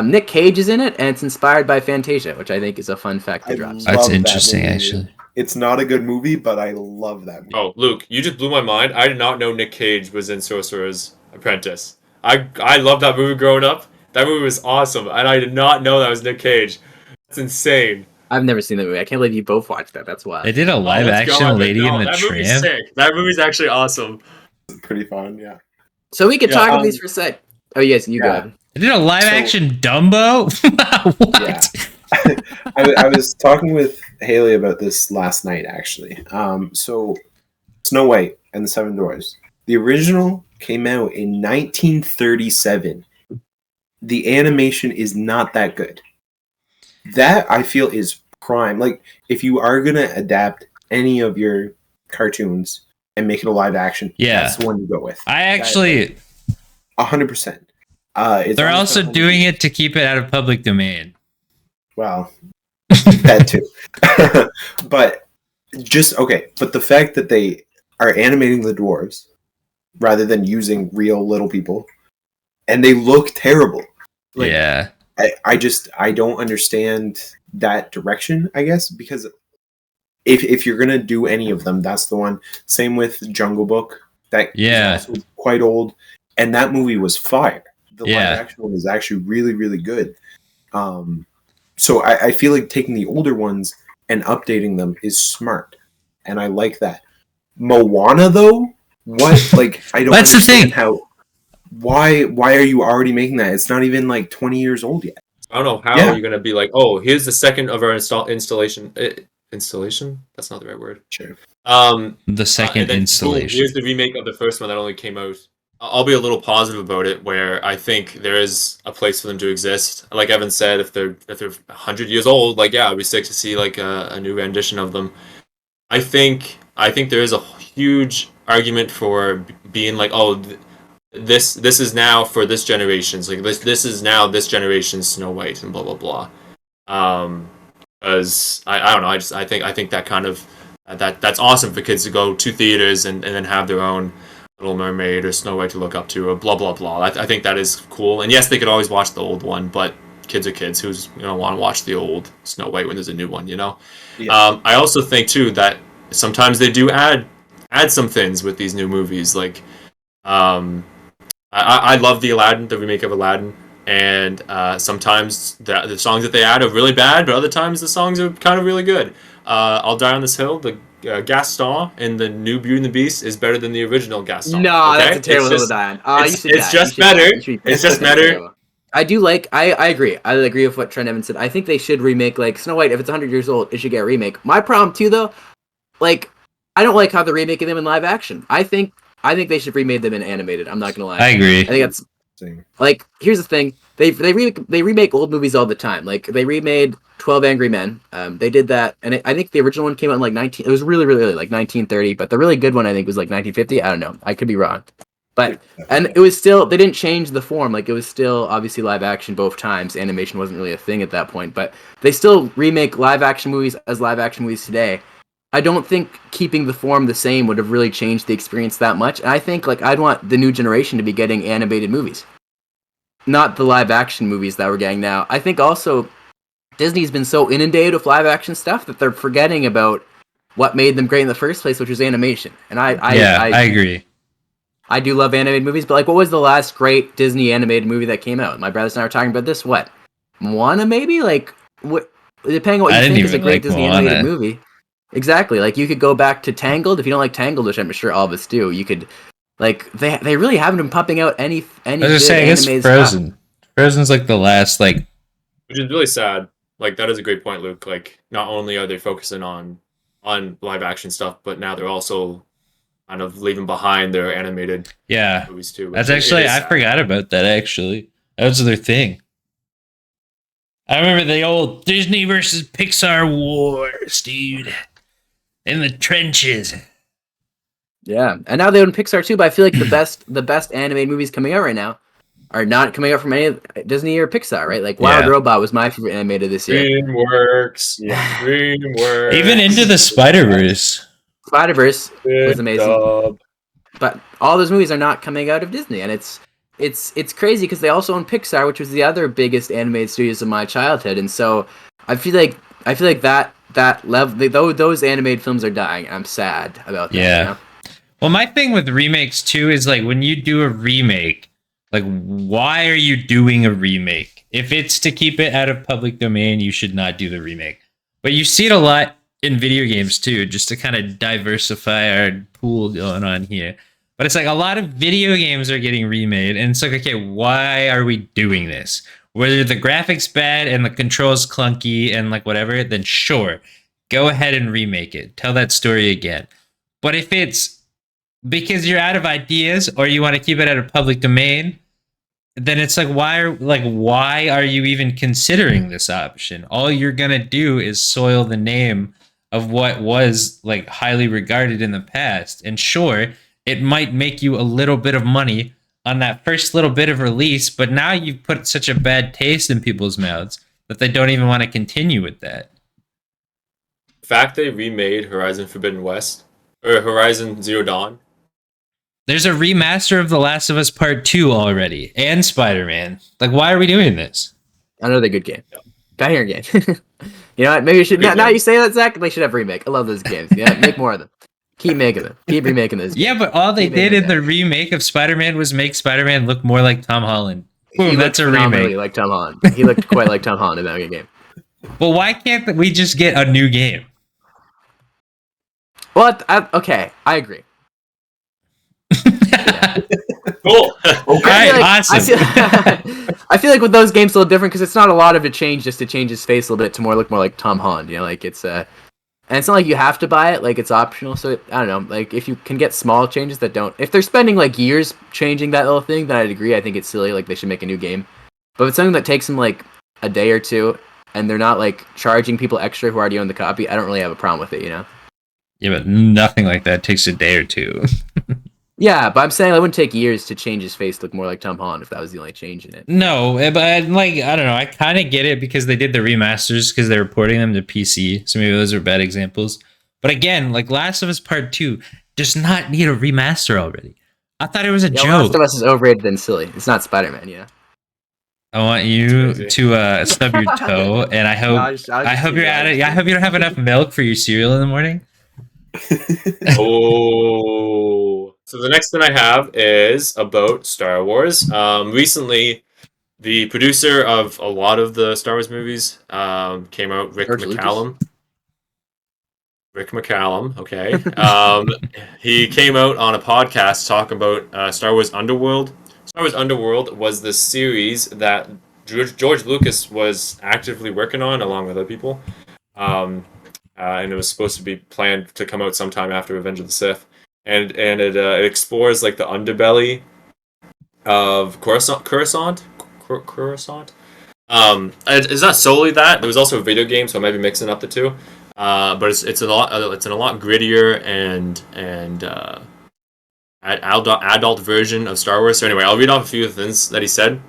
Nick Cage is in it, and it's inspired by Fantasia, which I think is a fun fact to drop. love That's that interesting, movie. actually. It's not a good movie, but I love that movie. Oh, Luke, you just blew my mind. I did not know Nick Cage was in Sorcerer's Apprentice. I loved that movie growing up. That movie was awesome, and I did not know that was Nick Cage. That's insane. I've never seen that movie. I can't believe you both watched that. That's wild. They did a live Let's go action on it. Lady No, in the that movie's Tramp. sick. That movie's actually awesome. It's pretty fun, yeah. So we could Yeah, talk about these for a sec. Oh, yes, you go yeah. ahead. They did a live action Dumbo. What? Yeah. I was talking with Haley about this last night, actually. So Snow White and the Seven Dwarfs. The original came out in 1937. The animation is not that good. That, I feel, is prime. Like, if you are going to adapt any of your cartoons and make it a live action, Yeah. that's the one you go with. I actually, 100%. they're also doing it to keep it out of public domain. Well, that too. But but the fact that they are animating the dwarves rather than using real little people, and they look terrible. Like, Yeah. I don't understand that direction, I guess, because if you're gonna do any of them, that's the one. Same with Jungle Book. That Yeah. is also quite old, and that movie was fire. The Yeah. live action one is actually really, really good. So I feel like taking the older ones and updating them is smart, and I like that. Moana, though, what? Like, I don't That's the understand thing. how. Why are you already making that? It's not even like 20 years old yet. I don't know how Yeah. you're gonna be like, oh, here's the second of our installation. Installation? That's not the right word. Sure. The second and then, boom, installation. here's the remake of the first one that only came out. I'll be a little positive about it, where I think there is a place for them to exist. Like Evan said, if they're 100 years old, like, yeah, I'd be sick to see like a new rendition of them. I think there is a huge argument for being like, oh, this is now for this generation's, like, this is now this generation's Snow White and blah blah blah. As I don't know, I think that kind of that's awesome for kids to go to theaters and then have their own Little Mermaid or Snow White to look up to, or blah blah blah. I think that is cool. And yes, they could always watch the old one, but kids are kids. Who's want to watch the old Snow White when there's a new one? Yeah. I also think too that sometimes they do add some things with these new movies. Like, I love the remake of Aladdin, and sometimes the songs that they add are really bad, but other times the songs are kind of really good. I'll Die on This Hill, the Gaston in the new Beauty and the Beast is better than the original Gaston. No, okay? that's a terrible It's hill to die on. it's just better. It's just better. I do like. I agree. I agree with what Trent Evans said. I think they should remake like Snow White. If it's 100 years old, it should get a remake. My problem too, though, like, I don't like how they're remaking them in live action. I think they should remake them in animated. I'm not gonna lie. I agree. I think that's like, here's the thing. They remake old movies all the time. Like, they remade 12 Angry Men. They did that, and I think the original one came out in like 19. It was really really early, like 1930. But the really good one I think was like 1950. I don't know. I could be wrong. But and it was still, they didn't change the form. Like, it was still obviously live action both times. Animation wasn't really a thing at that point. But they still remake live action movies as live action movies today. I don't think keeping the form the same would have really changed the experience that much. And I think, like, I'd want the new generation to be getting animated movies, not the live action movies that we're getting now. I think also Disney's been so inundated with live action stuff that they're forgetting about what made them great in the first place, which was animation. And I agree. I do love animated movies, but like, what was the last great Disney animated movie that came out? My brothers and I were talking about this. What, Moana? Maybe, like, what? Depending on what you think is a great Disney animated movie. Exactly. Like, you could go back to Tangled if you don't like Tangled, which I'm sure all of us do. You could, like, they really haven't been pumping out any. I was just saying, it's Frozen. Stuff. Frozen's like the last, like, which is really sad. Like, that is a great point, Luke. Like, not only are they focusing on live action stuff, but now they're also kind of leaving behind their animated movies too. That's actually, I forgot about that, actually. That was their thing. I remember the old Disney versus Pixar wars, dude. In the trenches. Yeah, and now they own Pixar too. But I feel like the best animated movies coming out right now are not coming out from any Disney or Pixar, right? Like Wild Yeah. Robot was my favorite animated this year. DreamWorks. Yeah. DreamWorks. Even Into the Spider-Verse. Spider-Verse was Good amazing, job. but all those movies are not coming out of Disney, and it's crazy because they also own Pixar, which was the other biggest animated studios of my childhood, and so I feel like that level those animated films are dying. And I'm sad about that. Yeah. You know? Well, my thing with remakes too is like when you do a remake, like why are you doing a remake? If it's to keep it out of public domain, you should not do the remake. But you see it a lot in video games too, just to kind of diversify our pool going on here. But it's like a lot of video games are getting remade, and it's like, okay, why are we doing this? Whether the graphics bad and the controls clunky and like whatever, then sure, go ahead and remake it. Tell that story again. But if it's because you're out of ideas or you want to keep it out of public domain, then it's like why are you even considering this option? All you're gonna do is soil the name of what was like highly regarded in the past. And sure, it might make you a little bit of money on that first little bit of release, but now you've put such a bad taste in people's mouths that they don't even want to continue with that. The fact they remade Horizon Forbidden West or Horizon Zero Dawn. There's a remaster of The Last of Us Part 2 already, and Spider-Man. Like, why are we doing this? Another good game. Banger game. You know what? Maybe you should. Now you say that, Zach, they should have remake. I love those games. Yeah, make more of them. Keep making them. Keep remaking those. Yeah, but all they did in the remake of Spider-Man was make Spider-Man look more like Tom Holland. Boom, that's a remake. Like Tom Holland. He looked quite like Tom Holland in that game. Well, why can't we just get a new game? Well, okay, I agree. Cool. Okay, awesome. I feel like with those games, it's a little different because it's not a lot of a change just to change his face a little bit to look more like Tom Holland. You know, like it's and it's not like you have to buy it. Like it's optional. So I don't know. Like if you can get small changes that don't, if they're spending like years changing that little thing, then I'd agree. I think it's silly. Like they should make a new game. But if it's something that takes them like a day or two, and they're not like charging people extra who already own the copy, I don't really have a problem with it. You know. Yeah, but nothing like that takes a day or two. Yeah, but I'm saying it wouldn't take years to change his face to look more like Tom Holland if that was the only change in it. No, but like I don't know. I kind of get it because they did the remasters because they were porting them to PC. So maybe those are bad examples. But again, like Last of Us Part 2 does not need a remaster already. I thought it was a joke. Last of Us is overrated and silly. It's not Spider-Man, you know. I want you to stub your toe, and I hope I hope you're at it. I hope you don't have enough milk for your cereal in the morning. Oh. So the next thing I have is about Star Wars. Recently, the producer of a lot of the Star Wars movies came out, Rick McCallum. Rick McCallum, okay. He came out on a podcast talking about Star Wars Underworld. Star Wars Underworld was the series that George Lucas was actively working on along with other people. And it was supposed to be planned to come out sometime after Revenge of the Sith. And it explores like the underbelly of Coruscant. It's not solely that. There was also a video game, so I might be mixing up the two. But it's a lot grittier and adult version of Star Wars. So anyway, I'll read off a few of the things that he said.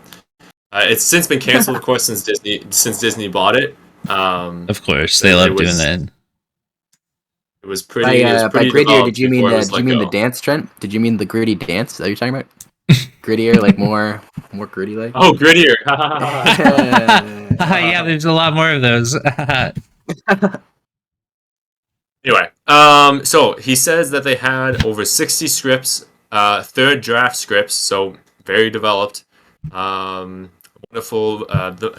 It's since been canceled, of course, since Disney bought it. Of course, they love doing that. It was pretty. By grittier, did you mean the dance, Trent? Did you mean the gritty dance? Is that what you're talking about? Grittier, like more gritty, like. Oh, grittier. Yeah, there's a lot more of those. Anyway, so he says that they had over 60 scripts, third draft scripts, so very developed. Wonderful.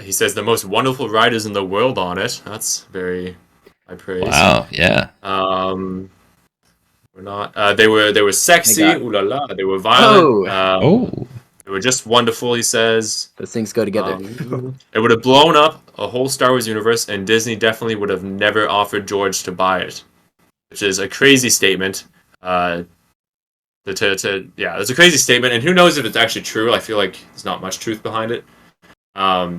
He says the most wonderful writers in the world on it. That's very high praise. Wow. Yeah. We're not. They were sexy. Ooh la la. They were violent. They were just wonderful. He says those things go together. It would have blown up a whole Star Wars universe, and Disney definitely would have never offered George to buy it, which is a crazy statement. Yeah, it's a crazy statement, and who knows if it's actually true. I feel like there's not much truth behind it,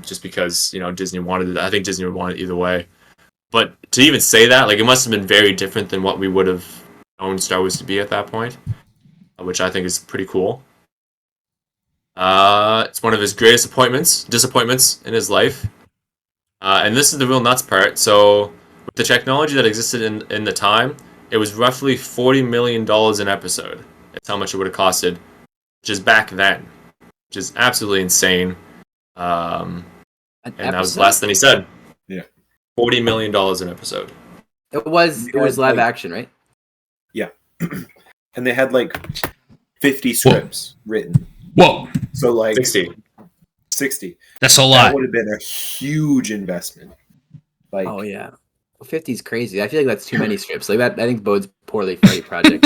just because Disney wanted it. I think Disney would want it either way. But to even say that, like, it must have been very different than what we would have known Star Wars to be at that point, which I think is pretty cool. It's one of his greatest disappointments in his life. And this is the real nuts part. So, with the technology that existed in the time, it was roughly $40 million an episode. That's how much it would have costed, just back then, which is absolutely insane. And that was less than he said. Yeah, $40 million an episode. It was live action, right? Yeah, and they had like 50 scripts written. Whoa, So like 60. That's a lot. That would have been a huge investment. Like, Oh yeah, 50 is crazy. I feel like that's too many scripts. Like that, I think bodes poorly for any project.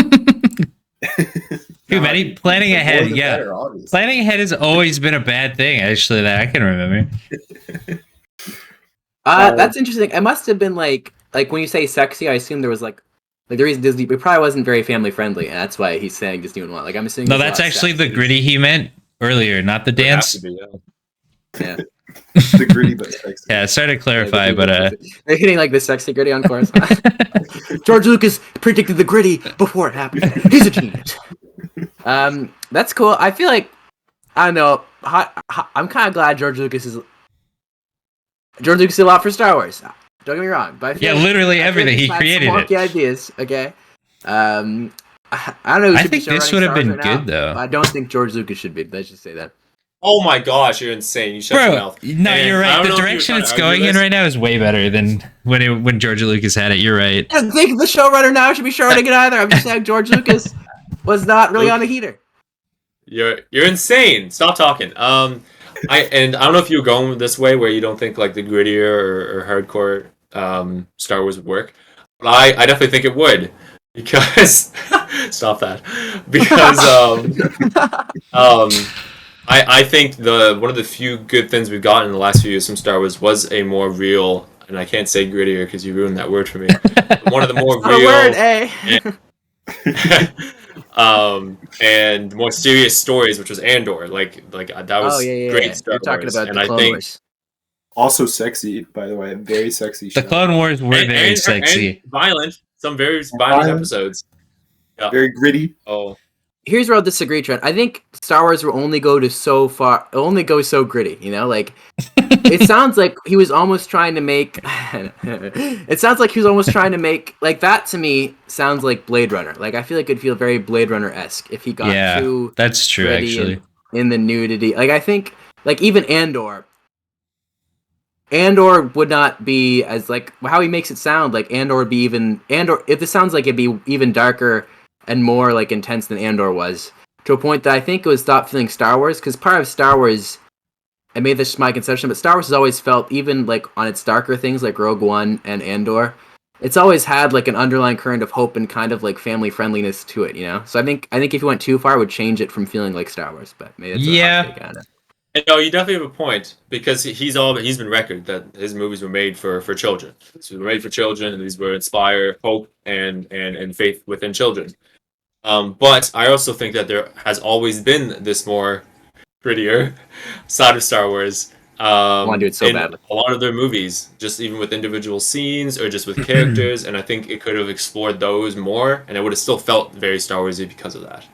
Too many. Planning the more ahead, the yeah. better, obviously. Planning ahead has always been a bad thing, actually, that I can remember. That's interesting. It must have been like when you say sexy, I assume there was like the reason Disney, it probably wasn't very family friendly, and that's why he's saying Disney would want. Like I'm assuming. No, that's actually the gritty he meant earlier, not the dance. It would have to be, Yeah. The gritty but sexy. Yeah, sorry to clarify, but they're hitting like the sexy gritty on chorus. George Lucas predicted the gritty before it happened. He's a genius. That's cool. I feel like I don't know. I'm kind of glad George Lucas did a lot for Star Wars. Don't get me wrong, but I feel yeah, like, literally I feel everything. like He he's had created some it. wonky ideas. Okay. I don't know. Who I should be think this showrunning would have Star been Wars right good, now, though. but I don't think George Lucas should be. Let's just say that. Oh my gosh, you're insane. You shut your Bro, mouth. no, And you're I right. don't The know if you were direction trying it's to argue going in this. right now is way better than when George Lucas had it. You're right. I don't think the showrunner now should be showrunning it either. I'm just saying George Lucas was not really on a heater. You're insane. Stop talking. I don't know if you're going this way where you don't think like the grittier or hardcore Star Wars would work, but I definitely think it would because stop that because I think one of the few good things we've gotten in the last few years from Star Wars was a more real, and I can't say grittier because you ruined that word for me. One of the more It's not a word, and more serious stories, which was Andor. Like that was great Star You're talking Wars. about and the I Clone think Also Wars. sexy, by the way. Very sexy show. The Clone Wars were very and sexy. violent. Some very violent episodes. Yeah. Very gritty. Oh, Here's where I'll disagree, Trent. I think Star Wars will only go so gritty. You know, like it sounds like he was almost trying to make. It sounds like he was almost trying to make like that. To me, sounds like Blade Runner. Like I feel like it'd feel very Blade Runner-esque if he got too That's true, gritty actually. in the nudity. Like I think, like even Andor would not be as like how he makes it sound. Like Andor would be if this sounds like it'd be even darker and more like intense than Andor was, to a point that I think it would stop feeling Star Wars, because part of Star Wars, I made this my conception, but Star Wars has always felt, even like on its darker things like Rogue One and Andor, it's always had like an underlying current of hope and kind of like family friendliness to it, you know. So I think if you went too far, it would change it from feeling like Star Wars. But maybe that's a hot take on it. and no, you definitely have a point because he's been record that his movies were made for children. These were made for children, and these were inspire hope and faith within children. But I also think that there has always been this more grittier side of Star Wars. I want to do it so in badly. a lot of their movies, just even with individual scenes or just with characters, and I think it could have explored those more, and it would have still felt very Star Warsy because of that.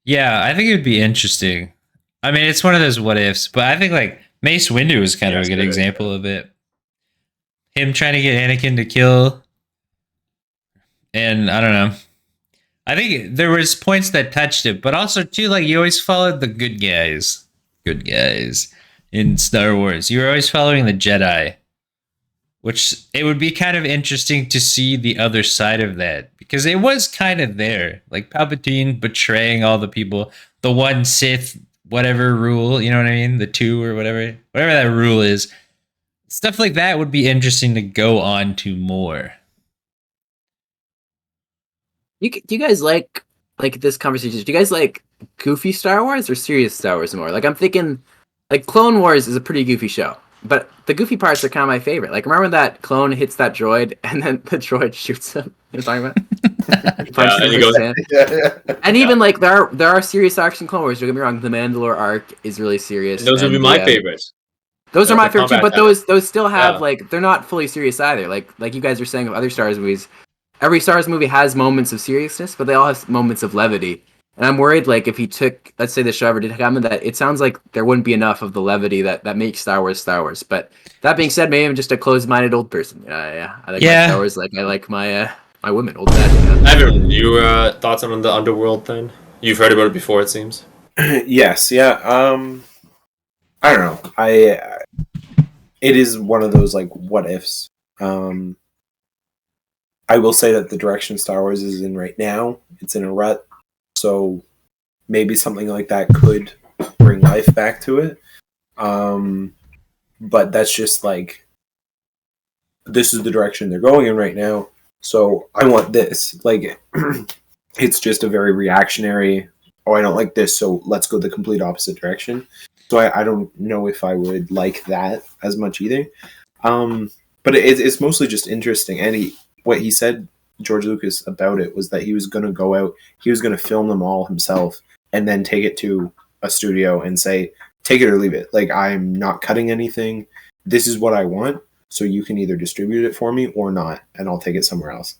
Yeah, I think it would be interesting. I mean, it's one of those what ifs, but I think like Mace Windu is kind of a good example of it. Him trying to get Anakin to kill, and I don't know. I think there was points that touched it, but also too, like you always followed the good guys in Star Wars. You were always following the Jedi, which it would be kind of interesting to see the other side of that, because it was kind of there, like Palpatine betraying all the people, the one Sith, whatever rule, you know what I mean? The two or whatever that rule is. Stuff like that would be interesting to go on to more. Do you guys like this conversation? Do you guys like goofy Star Wars or serious Star Wars more? Like I'm thinking, like Clone Wars is a pretty goofy show, but the goofy parts are kind of my favorite. Like remember when that clone hits that droid and then the droid shoots him? You know what I'm talking about? He punches him and he with his goes- hand. Yeah. And even like there are serious action Clone Wars. Don't get me wrong, the Mandalore arc is really serious. And those would be and my the, favorites. Those are Like my the favorite too, combat but those still have Yeah. like they're not fully serious either. Like you guys are saying of other Star Wars movies, every Star Wars movie has moments of seriousness, but they all have moments of levity. And I'm worried, like, if he took, let's say the show ever did come, that it sounds like there wouldn't be enough of the levity that makes Star Wars Star Wars. But that being said, maybe I'm just a closed-minded old person. I like my Star Wars like I like my my women, old fashioned. Evan, your thoughts on the underworld thing? You've heard about it before, it seems. Yes, yeah. I don't know. It is one of those like what ifs. I will say that the direction Star Wars is in right now, it's in a rut. So maybe something like that could bring life back to it. But that's just like, this is the direction they're going in right now. So I want this. Like, it's just a very reactionary, oh, I don't like this, so let's go the complete opposite direction. So I don't know if I would like that as much either. But it's mostly just interesting. And what he said, George Lucas, about it was that he was going to go out, he was going to film them all himself and then take it to a studio and say, take it or leave it. Like, I'm not cutting anything. This is what I want. So you can either distribute it for me or not, and I'll take it somewhere else.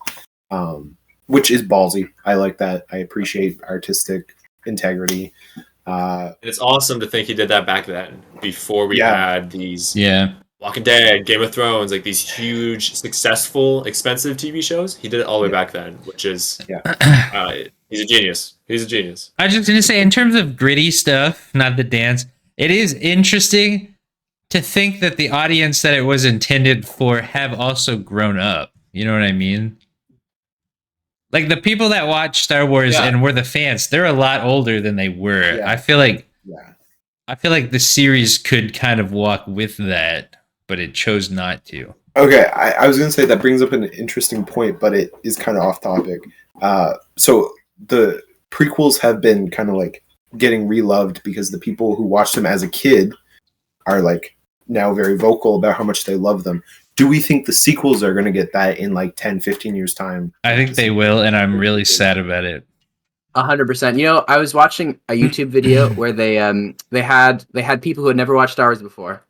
Which is ballsy. I like that. I appreciate artistic integrity. It's awesome to think he did that back then, before we had these Walking Dead, Game of Thrones, like these huge, successful, expensive TV shows. He did it all the way back then, which is he's a genius. He's a genius. I was just gonna say, in terms of gritty stuff, not the dance, it is interesting to think that the audience that it was intended for have also grown up. You know what I mean? Like, the people that watch Star Wars and were the fans, they're a lot older than they were. Yeah. I feel like the series could kind of walk with that, but it chose not to. Okay, I was going to say that brings up an interesting point, but it is kind of off topic. So the prequels have been kind of like getting reloved because the people who watched them as a kid are like now very vocal about how much they love them. Do we think the sequels are going to get that in like 10, 15 years time? I think they will, and I'm really sad about it. 100%. You know, I was watching a YouTube video where they had people who had never watched Star Wars before,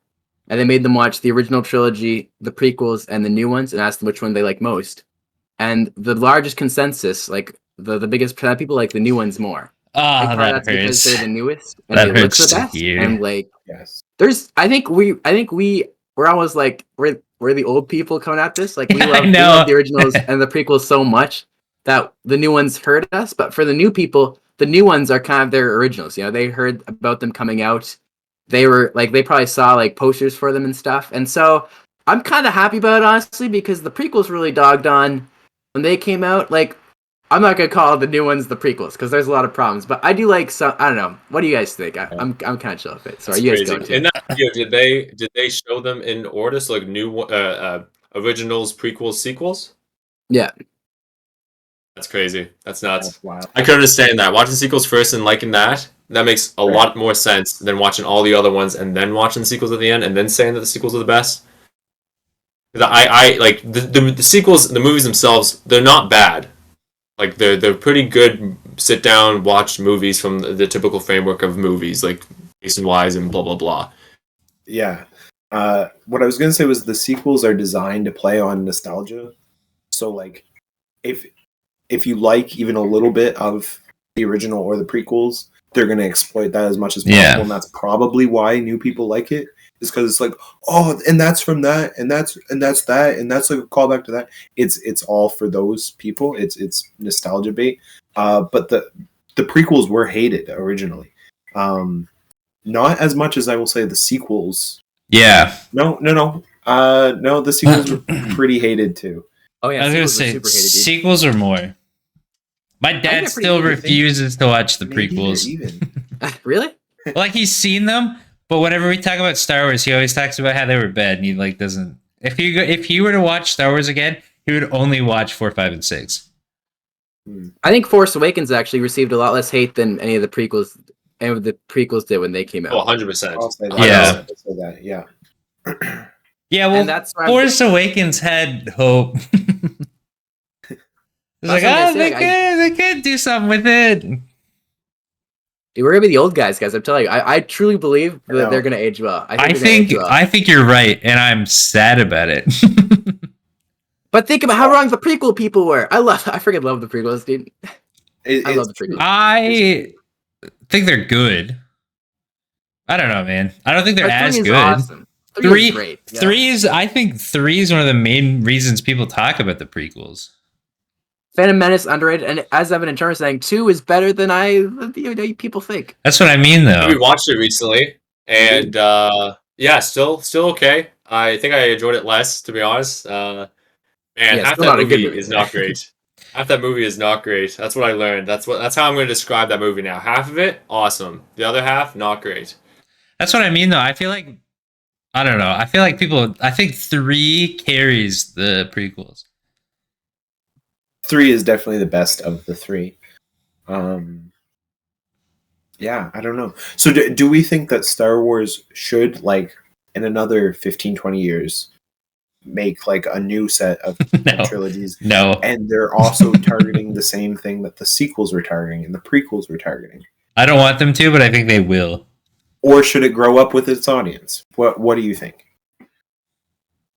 and they made them watch the original trilogy, the prequels, and the new ones, and asked them which one they like most. And the largest consensus, like the biggest percent of people, like the new ones more. Oh, like, that that's hurts. because they're the newest and That they look hurts the to best. hear. And like, Yes. I think we're almost like we're the old people coming at this. Like, we I love the originals and the prequels so much that the new ones hurt us. But for the new people, the new ones are kind of their originals. You know, they heard about them coming out. They were like, they probably saw like posters for them and stuff. And so I'm kind of happy about it, honestly, because the prequels really dogged on when they came out. Like, I'm not gonna call the new ones the prequels because there's a lot of problems. But I do like some. I don't know. What do you guys think? I'm kind of chill with it. So are you guys going to? In that video, did they show them in order? So like new originals, prequels, sequels? Yeah. That's crazy. That's nuts. Wow. I could understand that. Watching sequels first and liking that makes a lot more sense than watching all the other ones and then watching the sequels at the end and then saying that the sequels are the best. I like the sequels, the movies themselves, they're not bad. Like, they're pretty good sit down, watch movies from the typical framework of movies, like Jason Wise and blah blah blah. Yeah. What I was gonna say was the sequels are designed to play on nostalgia. So like, if you like even a little bit of the original or the prequels, they're gonna exploit that as much as possible, and that's probably why new people like it. Is because it's like, oh, and that's from that, and that's that, and that's like a callback to that. It's all for those people. It's nostalgia bait. But the prequels were hated originally. Not as much as I will say the sequels. Yeah. No. The sequels were pretty hated too. Oh yeah, I was gonna say sequels are more. My dad still refuses to watch the prequels. Really? Like, he's seen them. But whenever we talk about Star Wars, he always talks about how they were bad, and he like doesn't. If he were to watch Star Wars again, he would only watch 4, 5, and 6. I think Force Awakens actually received a lot less hate than any of the prequels did when they came out. Oh, 100%. I'll say that. Yeah. I'll say that. Yeah. Yeah, well, that's Force Awakens had hope. It's like, they could do something with it. We're gonna be the old guys. I'm telling you, I truly believe that they're gonna age well. I think you're right, and I'm sad about it. But think about how wrong the prequel people were. I freaking love the prequels, dude. I love the prequels. I think they're good. I don't know, man. I don't think they're as good. Awesome. Three is great. Yeah. I think 3 is one of the main reasons people talk about the prequels. Phantom Menace underrated, and as Evan and Turner saying, 2 is better than people think. That's what I mean, though. We watched it recently, and still okay. I think I enjoyed it less, to be honest. Half that movie is not great. Half that movie is not great. That's what I learned. That's how I'm going to describe that movie now. Half of it, awesome. The other half, not great. That's what I mean, though. I feel like, I don't know. I feel like I think 3 carries the prequels. 3 is definitely the best of the 3. Yeah, I don't know. So do we think that Star Wars should, like, in another 15, 20 years, make, like, a new set of trilogies? No. And they're also targeting the same thing that the sequels were targeting and the prequels were targeting? I don't want them to, but I think they will. Or should it grow up with its audience? What do you think?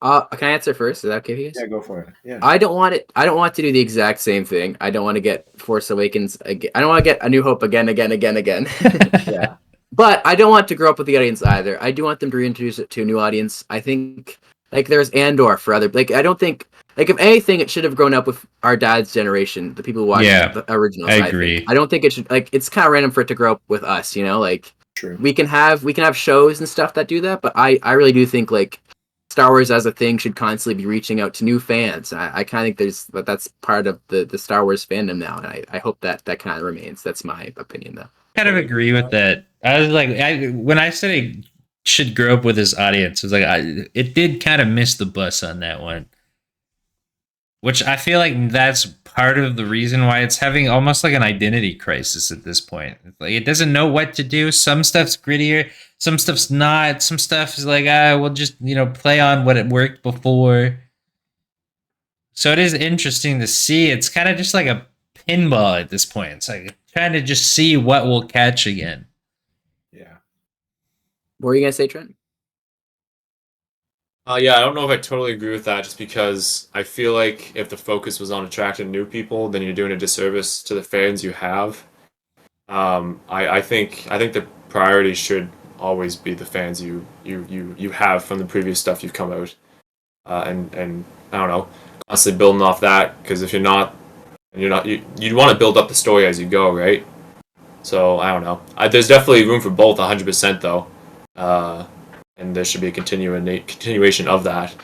Can I answer first? Is that okay, guys? Yeah, go for it. Yeah. I don't want to do the exact same thing. I don't want to get Force Awakens again. I don't want to get A New Hope again. Yeah. But I don't want to grow up with the audience either. I do want them to reintroduce it to a new audience. I think, like, there's Andor for other. Like, I don't think, like, if anything, it should have grown up with our dad's generation, the people who watched the originals. I agree. I don't think it should. Like, it's kind of random for it to grow up with us. You know, like, true. We can have shows and stuff that do that. But I really do think, like, Star Wars as a thing should constantly be reaching out to new fans. I kind of think that's part of the Star Wars fandom now, and I hope that kind of remains. That's my opinion, though. Kind of agree with that. I was like, when I said it should grow up with his audience, it was like it did kind of miss the bus on that one, which I feel like that's part of the reason why it's having almost like an identity crisis at this point. Like, it doesn't know what to do. Some stuff's grittier, some stuff's not. Some stuff is like, we'll just, play on what it worked before. So it is interesting to see. It's kind of just like a pinball at this point. It's like trying to just see what will catch again. Yeah. What were you gonna say, Trent? Yeah, I don't know if I totally agree with that, just because I feel like if the focus was on attracting new people, then you're doing a disservice to the fans you have. I think the priority should always be the fans you have from the previous stuff you've come out, and I don't know, constantly building off that, because if you'd want to build up the story as you go, right? So I don't know. There's definitely room for both, 100% though. And there should be a continuation of that.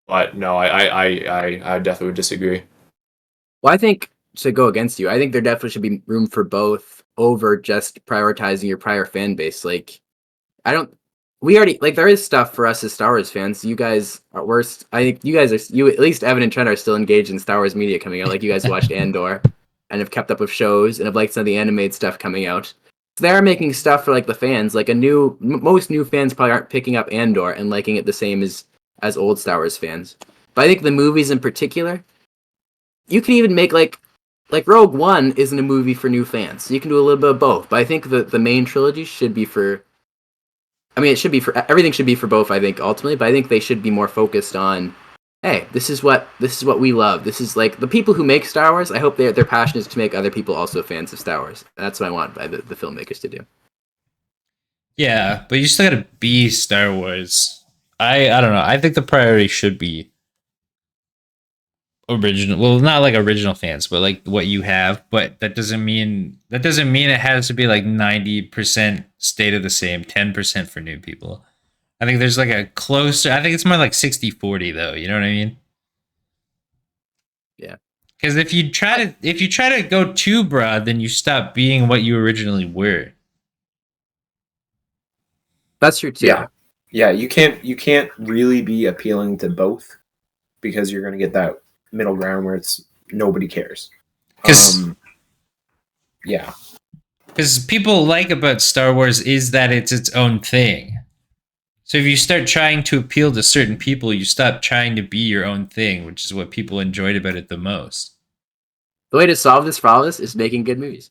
But no, I definitely would disagree. Well, I think, to go against you, I think there definitely should be room for both over just prioritizing your prior fan base. Like, there is stuff for us as Star Wars fans. You guys are worse. I think at least Evan and Trent are still engaged in Star Wars media coming out. Like, you guys watched Andor and have kept up with shows and have liked some of the animated stuff coming out. They're making stuff for, like, the fans. Like, most new fans probably aren't picking up Andor and liking it the same as old Star Wars fans. But I think the movies in particular, you can even make like Rogue One isn't a movie for new fans. So you can do a little bit of both. But I think the main trilogy should be for. I mean, everything should be for both, I think, ultimately. But I think they should be more focused on, hey, this is what we love. This is, like, the people who make Star Wars. I hope their passion is to make other people also fans of Star Wars. That's what I want by the filmmakers to do. Yeah, but you still gotta be Star Wars. I don't know. I think the priority should be original. Well, not like original fans, but like what you have. But that doesn't mean it has to be like 90% stay to the same, 10% for new people. I think there's like I think it's more like 60-40 though. You know what I mean? Yeah. Because if you try to go too broad, then you stop being what you originally were. That's true too. Yeah. You can't really be appealing to both, because you're gonna get that middle ground where it's nobody cares. Because people like about Star Wars is that it's its own thing. So if you start trying to appeal to certain people, you stop trying to be your own thing, which is what people enjoyed about it the most. The way to solve this for all this is making good movies.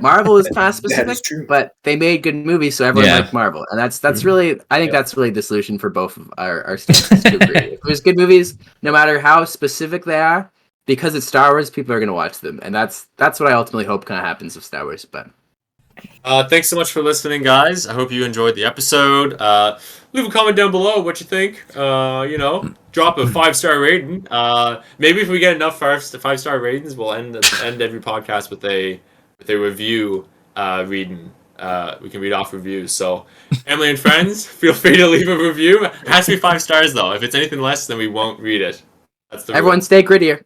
Marvel is kind of That specific, is true. but they made good movies, so everyone Yeah. liked Marvel, and that's really, I think Yeah. that's really the solution for both of our stances. To agree. If there's good movies, no matter how specific they are, because it's Star Wars, people are going to watch them, and that's what I ultimately hope kind of happens with Star Wars. But Thanks so much for listening, guys. I hope you enjoyed the episode. Leave a comment down below what you think. Drop a 5-star rating. Maybe if we get enough 5-star ratings, we'll end every podcast with a review reading. We can read off reviews. So, family and friends, feel free to leave a review. It has to be 5 stars though. If it's anything less, then we won't read it. That's the everyone, rule. stay grittier.